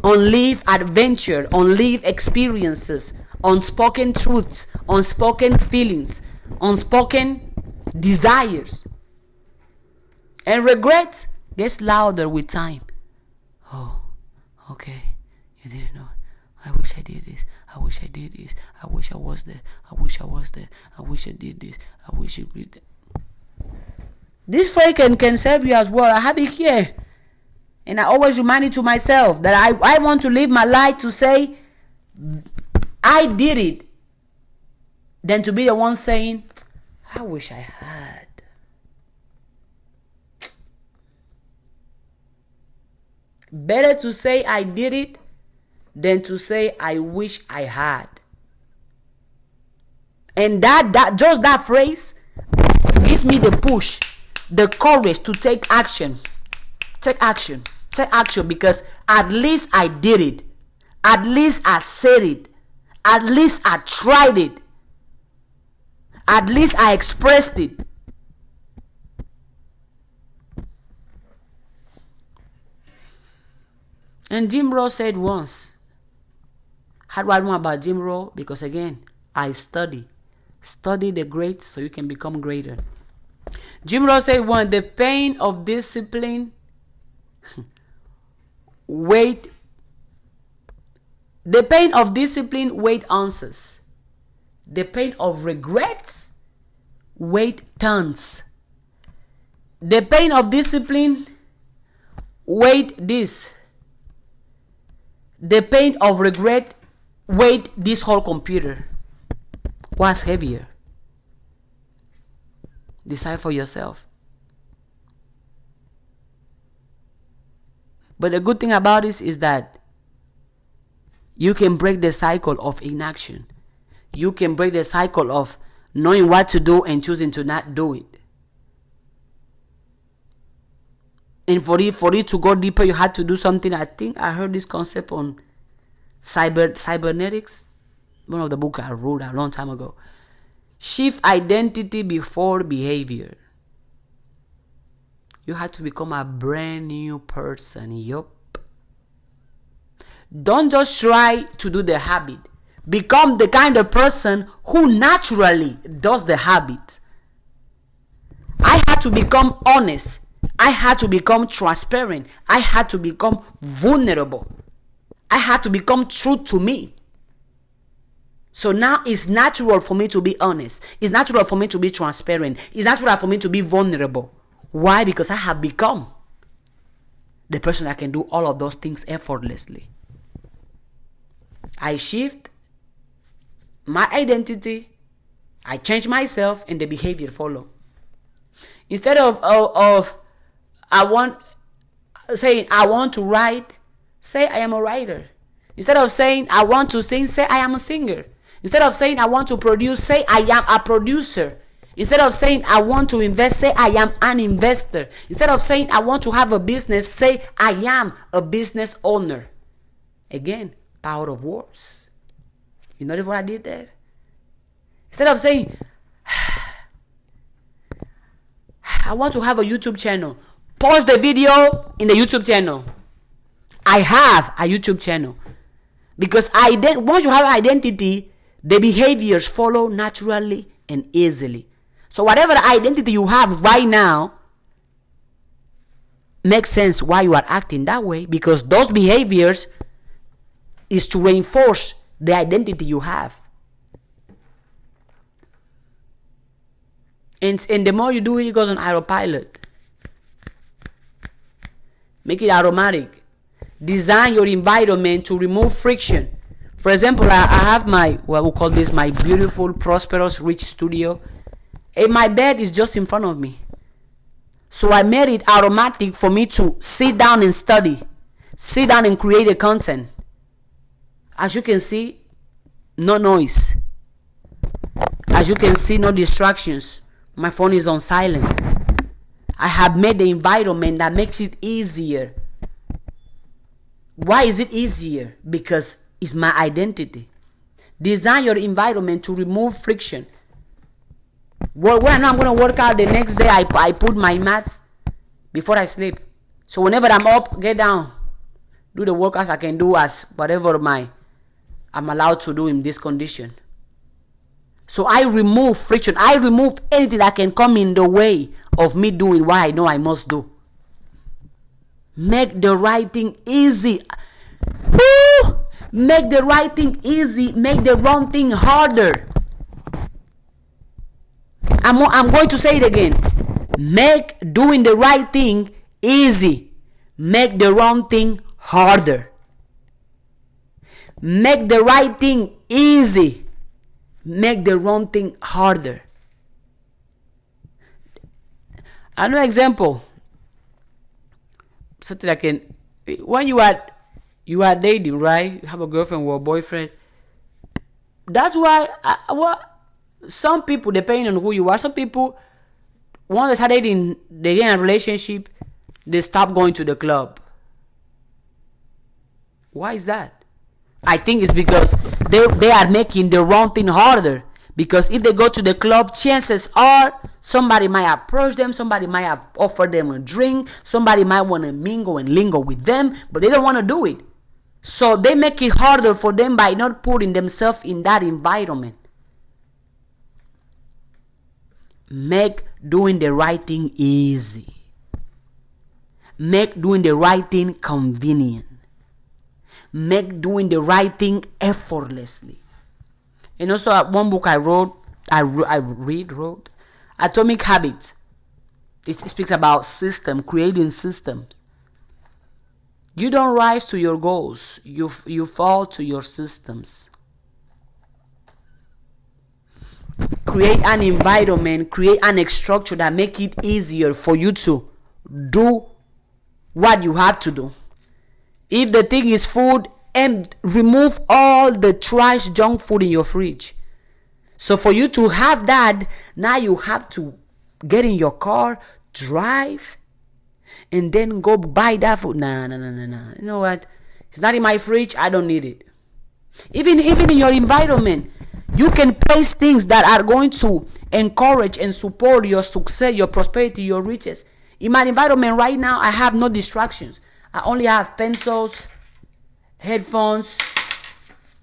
unlived adventure, unlived experiences, unspoken truths, unspoken feelings, unspoken desires. And regret gets louder with time. Oh, okay, you didn't know. I wish I did this. I wish I did this. I wish I was there. I wish I was there. I wish I did this. I wish you did that. This phrase can serve you as well. I have it here. And I always remind it to myself that I want to live my life to say I did it than to be the one saying, I wish I had. Better to say I did it than to say I wish I had. And that phrase gives me the push, the courage to take action. Take action because at least I did it. At least I said it. At least I tried it. At least I expressed it. And Jim Rohn said once, how do I know about Jim Rohn? Because again, I study the great so you can become greater. Jim Rohn said once, the pain of discipline weight ounces. The pain of regret weight tons. The pain of discipline weight this. The pain of regret weight this whole computer. What's heavier? Decide for yourself. But the good thing about this is that you can break the cycle of inaction. You can break the cycle of knowing what to do and choosing to not do it. And for it to go deeper, you had to do something. I think I heard this concept on cybernetics. One of the books I wrote a long time ago. Shift identity before behavior. You have to become a brand new person. Yup. Don't just try to do the habit. Become the kind of person who naturally does the habit. I had to become honest. I had to become transparent. I had to become vulnerable. I had to become true to me. So now it's natural for me to be honest. It's natural for me to be transparent. It's natural for me to be vulnerable. Why? Because I have become the person that can do all of those things effortlessly. I shift my identity, I change myself, and the behavior follow. Instead of saying I want to write, say I am a writer. Instead of saying I want to sing, say I am a singer. Instead of saying I want to produce, say I am a producer. Instead of saying I want to invest, say I am an investor. Instead of saying I want to have a business, say I am a business owner. Again, power of words. You notice what I did there? Instead of saying I want to have a YouTube channel, pause the video in the YouTube channel. I have a YouTube channel. Because once you have identity, the behaviors follow naturally and easily. So whatever identity you have right now makes sense why you are acting that way, because those behaviors is to reinforce the identity you have. And the more you do it, it goes on autopilot. Make it automatic. Design your environment to remove friction. For example, I have my, what we call this, my beautiful, prosperous, rich studio. and my bed is just in front of me. So I made it automatic for me to sit down and study, sit down and create a content. As you can see, no noise. As you can see, no distractions. My phone is on silent. I have made the environment that makes it easier. Why is it easier? Because it's my identity. Design your environment to remove friction. When I'm going to work out the next day, I put my mat before I sleep. So whenever I'm up, get down, do the workouts I can do as whatever I'm allowed to do in this condition. So I remove friction. I remove anything that can come in the way of me doing what I know I must do. Make the right thing easy. Woo! Make the right thing easy. Make the wrong thing harder. I'm going to say it again. Make doing the right thing easy. Make the wrong thing harder. Make the right thing easy. Make the wrong thing harder. Another example. Something like when you are dating, right? You have a girlfriend or a boyfriend. That's why some people, depending on who you are, some people, once they start dating, they get in a relationship, they stop going to the club. Why is that? I think it's because they are making the wrong thing harder. Because if they go to the club, chances are somebody might approach them, somebody might have offered them a drink, somebody might want to mingle and lingo with them, but they don't want to do it. So they make it harder for them by not putting themselves in that environment. Make doing the right thing easy. Make doing the right thing convenient. Make doing the right thing effortlessly. And also, one book I wrote, Atomic Habits. It speaks about creating systems. You don't rise to your goals. You fall to your systems. Create an environment, create an structure that make it easier for you to do what you have to do. If the thing is food, and remove all the trash junk food in your fridge. So for you to have that, now you have to get in your car, drive, and then go buy that food. Nah. You know what? It's not in my fridge. I don't need it. Even in your environment, you can place things that are going to encourage and support your success, your prosperity, your riches. In my environment right now, I have no distractions. I only have pencils, headphones,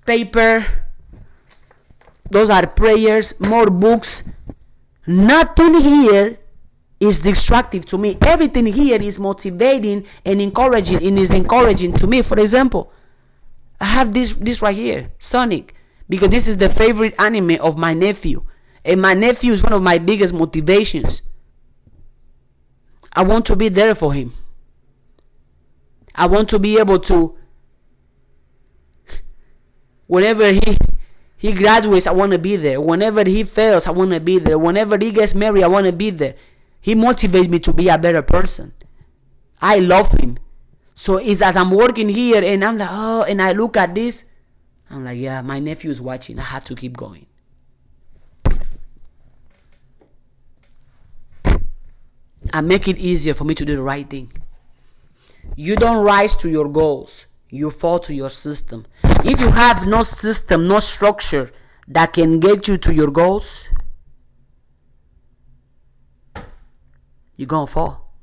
paper. Those are prayers, more books. Nothing here is destructive to me. Everything here is motivating and encouraging, and is encouraging to me. For example, I have this right here, Sonic, because this is the favorite anime of my nephew, and my nephew is one of my biggest motivations. I want to be there for him. I want to be able to, whenever he graduates, I want to be there. Whenever he fails, I want to be there. Whenever he gets married, I want to be there. He motivates me to be a better person. I love him. So it's as I'm working here and I'm like, oh, and I look at this, I'm like, yeah, my nephew is watching. I have to keep going. I make it easier for me to do the right thing. You don't rise to your goals. You fall to your system. If you have no system, no structure that can get you to your goals, you're going to fall.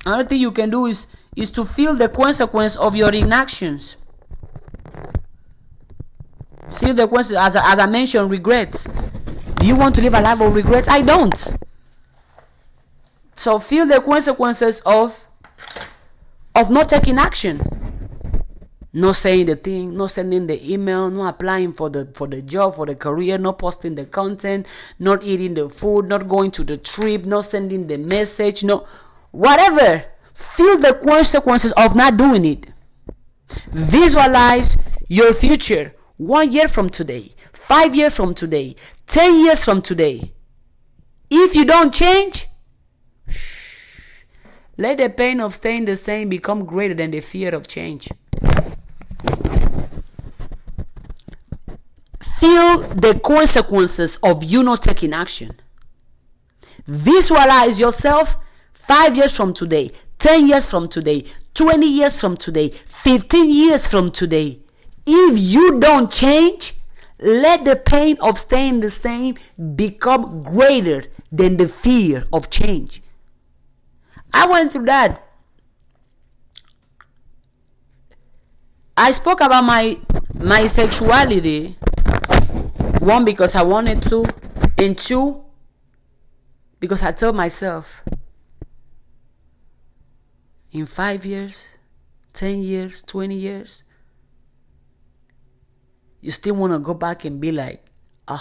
Another thing you can do is to feel the consequence of your inactions. Feel the consequences. As I mentioned, regrets. Do you want to live a life of regrets? I don't. So feel the consequences of not taking action. Not saying the thing, not sending the email, not applying for the job, for the career, not posting the content, not eating the food, not going to the trip, not sending the message, no, whatever. Feel the consequences of not doing it. Visualize your future 1 year from today, 5 years from today, 10 years from today, if you don't change, let the pain of staying the same become greater than the fear of change. Feel the consequences of you not taking action. Visualize yourself 5 years from today, 10 years from today, 20 years from today, 15 years from today. If you don't change, let the pain of staying the same become greater than the fear of change. I went through that. I spoke about my sexuality. One, because I wanted to, and two, because I told myself, in 5 years, 10 years, 20 years, you still want to go back and be like, I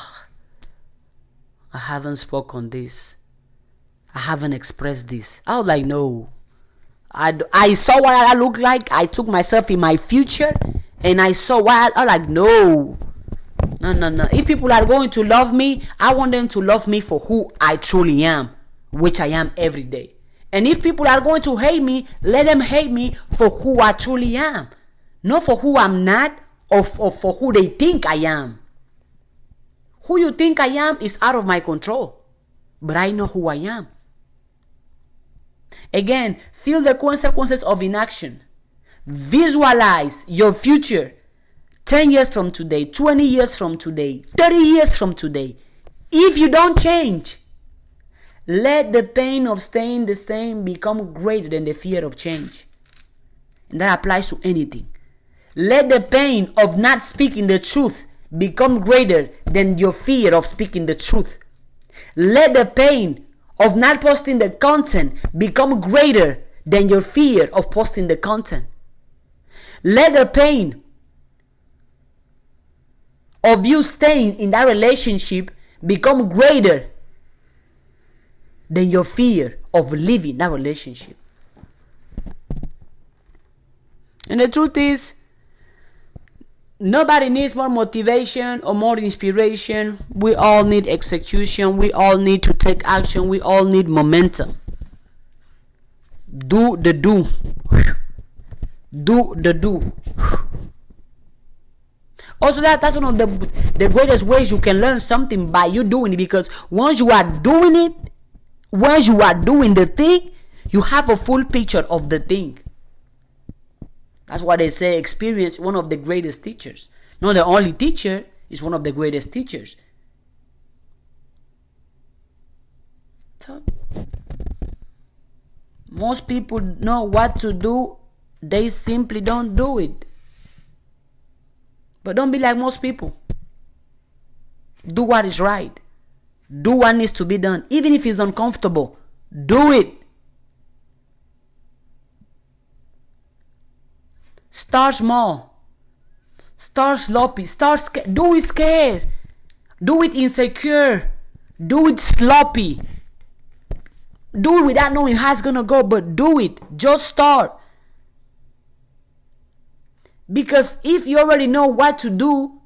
haven't spoken this. I haven't expressed this. I was like, no. I saw what I look like. I took myself in my future, and I saw what I was like, no. No. If people are going to love me, I want them to love me for who I truly am, which I am every day. And if people are going to hate me, let them hate me for who I truly am, not for who I'm not, or for who they think I am. Who you think I am is out of my control, but I know who I am. Again, feel the consequences of inaction. Visualize your future 10 years from today, 20 years from today, 30 years from today. If you don't change, let the pain of staying the same become greater than the fear of change. And that applies to anything. Let the pain of not speaking the truth become greater than your fear of speaking the truth. Let the pain of not posting the content become greater than your fear of posting the content. Let the pain of you staying in that relationship become greater than your fear of leaving that relationship. And the truth is, nobody needs more motivation or more inspiration. We all need execution. We all need to take action. We all need momentum. Do the do. Do the do. Also, that's one of the greatest ways you can learn something, by you doing it. Because once you are doing it, once you are doing the thing, you have a full picture of the thing. That's why they say experience one of the greatest teachers. Not the only teacher, is one of the greatest teachers. So, most people know what to do, they simply don't do it. But don't be like most people. Do what is right. Do what needs to be done. Even if it's uncomfortable, do it. Start small. Start sloppy. Do it scared. Do it insecure. Do it sloppy. Do it without knowing how it's gonna go, but do it. Just start. Because if you already know what to do,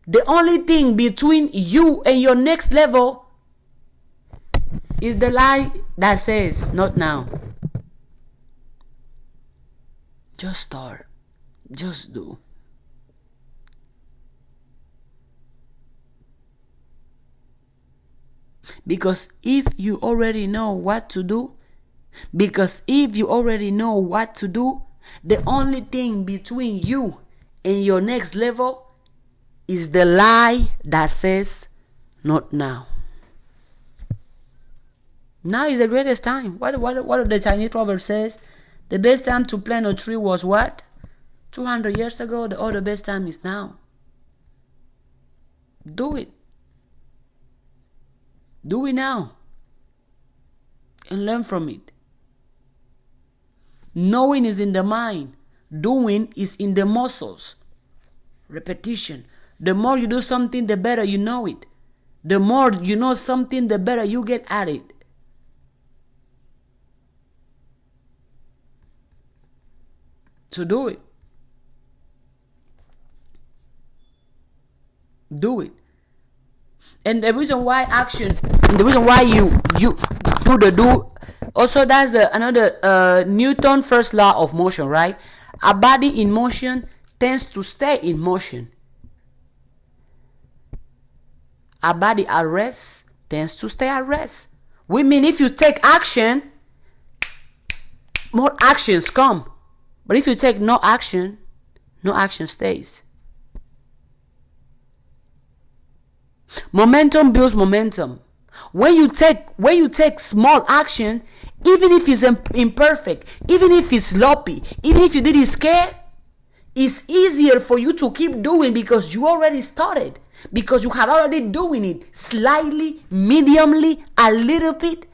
the only thing between you and your next level is the lie that says, not now. Just start. Just do. Because if you already know what to do, the only thing between you and your next level is the lie that says, not now. Now is the greatest time. What the Chinese proverb says? The best time to plant a tree was what? 200 years ago. The other best time is now. Do it. Do it now. And learn from it. Knowing is in the mind. Doing is in the muscles. Repetition. The more you do something, the better you know it. The more you know something, the better you get at it. So do it. Do it. And the reason why the reason why you do also, that's another Newton first law of motion, right? A body in motion tends to stay in motion. A body at rest tends to stay at rest. We mean if you take action, more actions come. But if you take no action stays. Momentum builds momentum. When you take small action, even if it's imperfect, even if it's sloppy, even if you did it scared, it's easier for you to keep doing because you already started. Because you have already doing it slightly, mediumly, a little bit.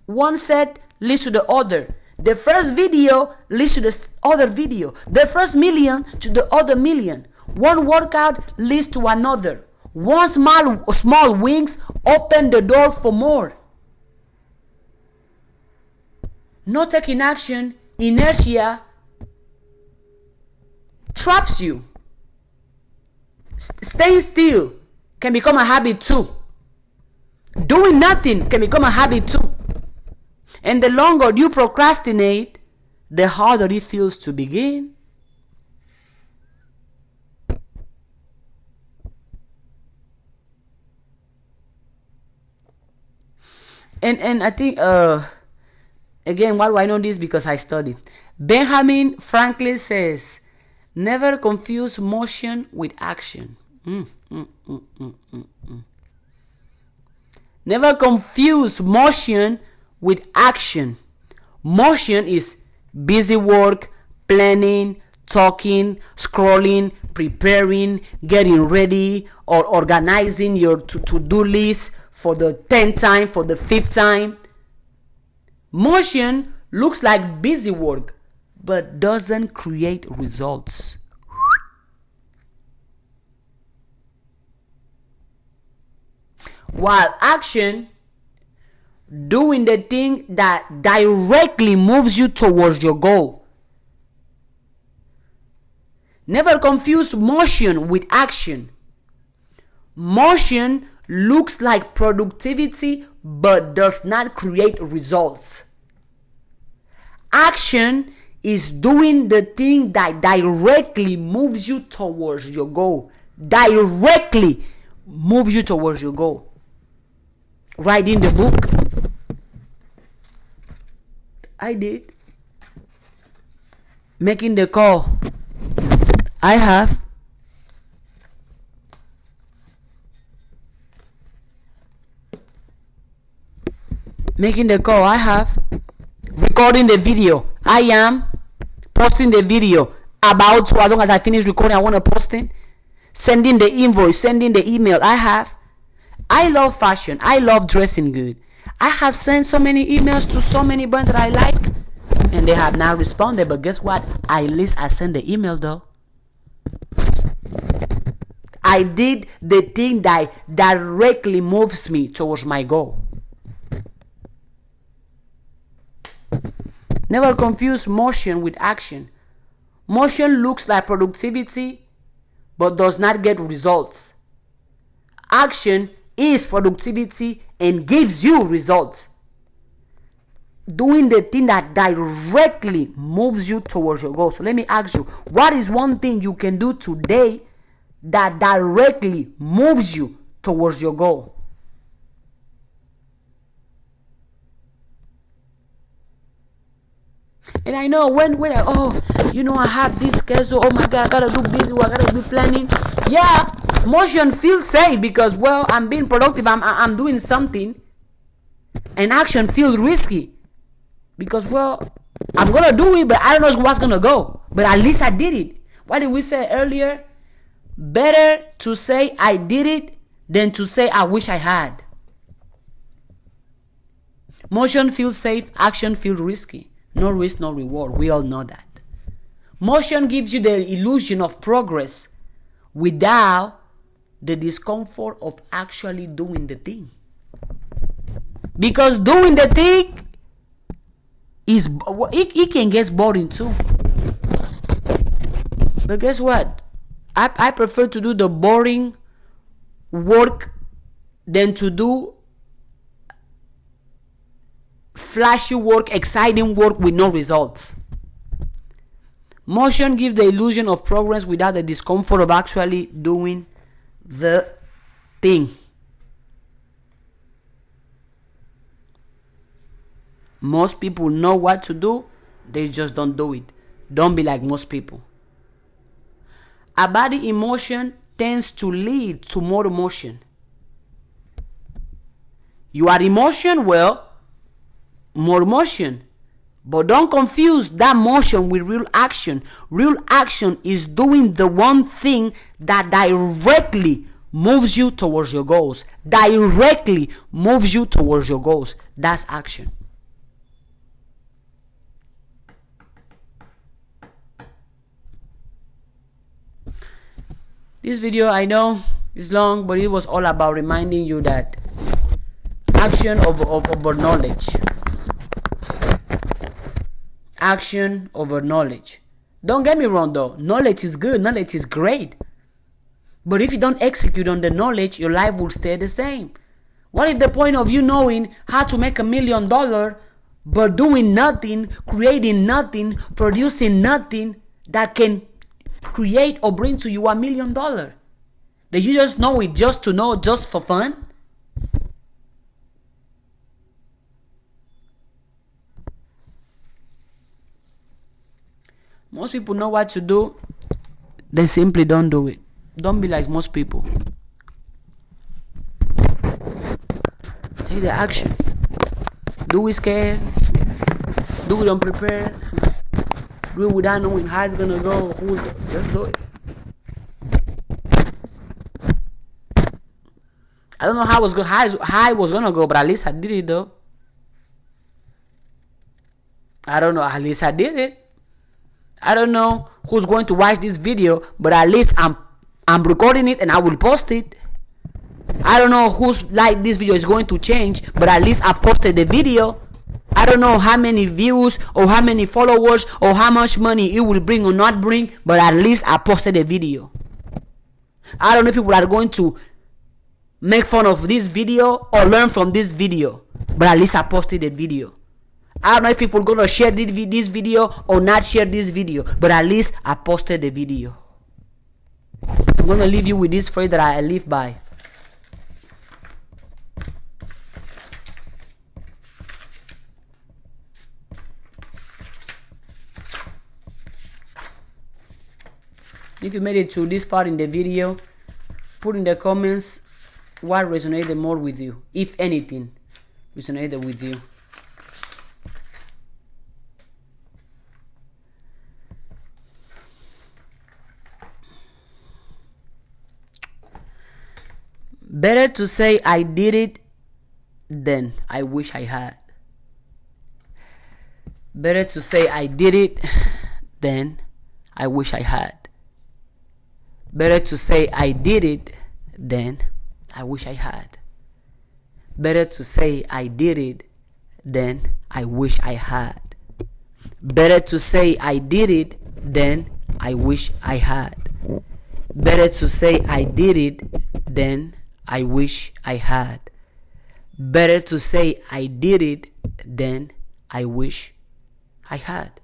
One set leads to the other. The first video leads to the other video. The first million to the other million. One workout leads to another. One small wins open the door for more. Not taking action, inertia traps you. Staying still can become a habit too. Doing nothing can become a habit too. And the longer you procrastinate, the harder it feels to begin. And I think again, why do I know this? Because I studied. Benjamin Franklin says, never confuse motion with action. Never confuse motion with action. Motion is busy work, planning, talking, scrolling, preparing, getting ready, or organizing your to-do list for the 10th time, for the 5th time. Motion looks like busy work, but doesn't create results. While action, doing the thing that directly moves you towards your goal. Never confuse motion with action. Motion looks like productivity but does not create results. Action is doing the thing that directly moves you towards your goal. Directly moves you towards your goal. Writing the book, I did. Making the call, I have. Making the call, I have. Recording the video, I am. Posting the video, about to, as long as I finish recording, I want to post it. Sending the invoice, sending the email, I have. I love fashion. I love dressing good. I have sent so many emails to so many brands that I like, and they have not responded. But guess what? At least I sent the email though. I did the thing that directly moves me towards my goal. Never confuse motion with action. Motion looks like productivity, but does not get results. Action is productivity and gives you results. Doing the thing that directly moves you towards your goal. So let me ask you, what is one thing you can do today that directly moves you towards your goal? And I know when I have this schedule, oh my God, I gotta do busy work, I gotta be planning. Yeah, motion feels safe because, well, I'm being productive, I'm doing something. And action feels risky because, well, I'm gonna do it, but I don't know what's gonna go. But at least I did it. What did we say earlier? Better to say I did it than to say I wish I had. Motion feels safe, action feels risky. No risk, no reward. We all know that. Motion gives you the illusion of progress without the discomfort of actually doing the thing. Because doing the thing it can get boring too. But guess what? I prefer to do the boring work than to do flashy work, exciting work with no results. Motion gives the illusion of progress without the discomfort of actually doing the thing. Most people know what to do, they just don't do it. Don't be like most people. A body in motion tends to lead to more motion. You are in motion, well, more motion. But don't confuse that motion with real action. Real action is doing the one thing that directly moves you towards your goals. Directly moves you towards your goals. That's action. This video, I know, is long, but it was all about reminding you that action over knowledge. Action over knowledge. Don't get me wrong though. Knowledge is good. Knowledge is great. But if you don't execute on the knowledge, your life will stay the same. What if the point of you knowing how to make $1 million, but doing nothing, creating nothing, producing nothing that can create or bring to you $1 million? That you just know it just to know, just for fun? Most people know what to do, they simply don't do it. Don't be like most people. Take the action. Do it scared. Do it unprepared. Do it without knowing how it's gonna go. Just do it. I don't know how it was gonna go, but at least I did it though. I don't know, at least I did it. I don't know who's going to watch this video, but at least I'm recording it and I will post it. I don't know whose like this video is going to change, but at least I posted the video. I don't know how many views or how many followers or how much money it will bring or not bring, but at least I posted the video. I don't know if people are going to make fun of this video or learn from this video, but at least I posted the video. I don't know if people are going to share this video or not share this video, but at least I posted the video. I'm going to leave you with this phrase that I live by. If you made it to this far in the video, put in the comments what resonated more with you, if anything resonated with you. Better to say I did it than I wish I had. Better to say I did it than I wish I had. Better to say I did it than I wish I had. Better to say I did it than I wish I had. Better to say I did it than I wish I had. Better to say I did it than I wish I had. Better to say I did it than I wish I had.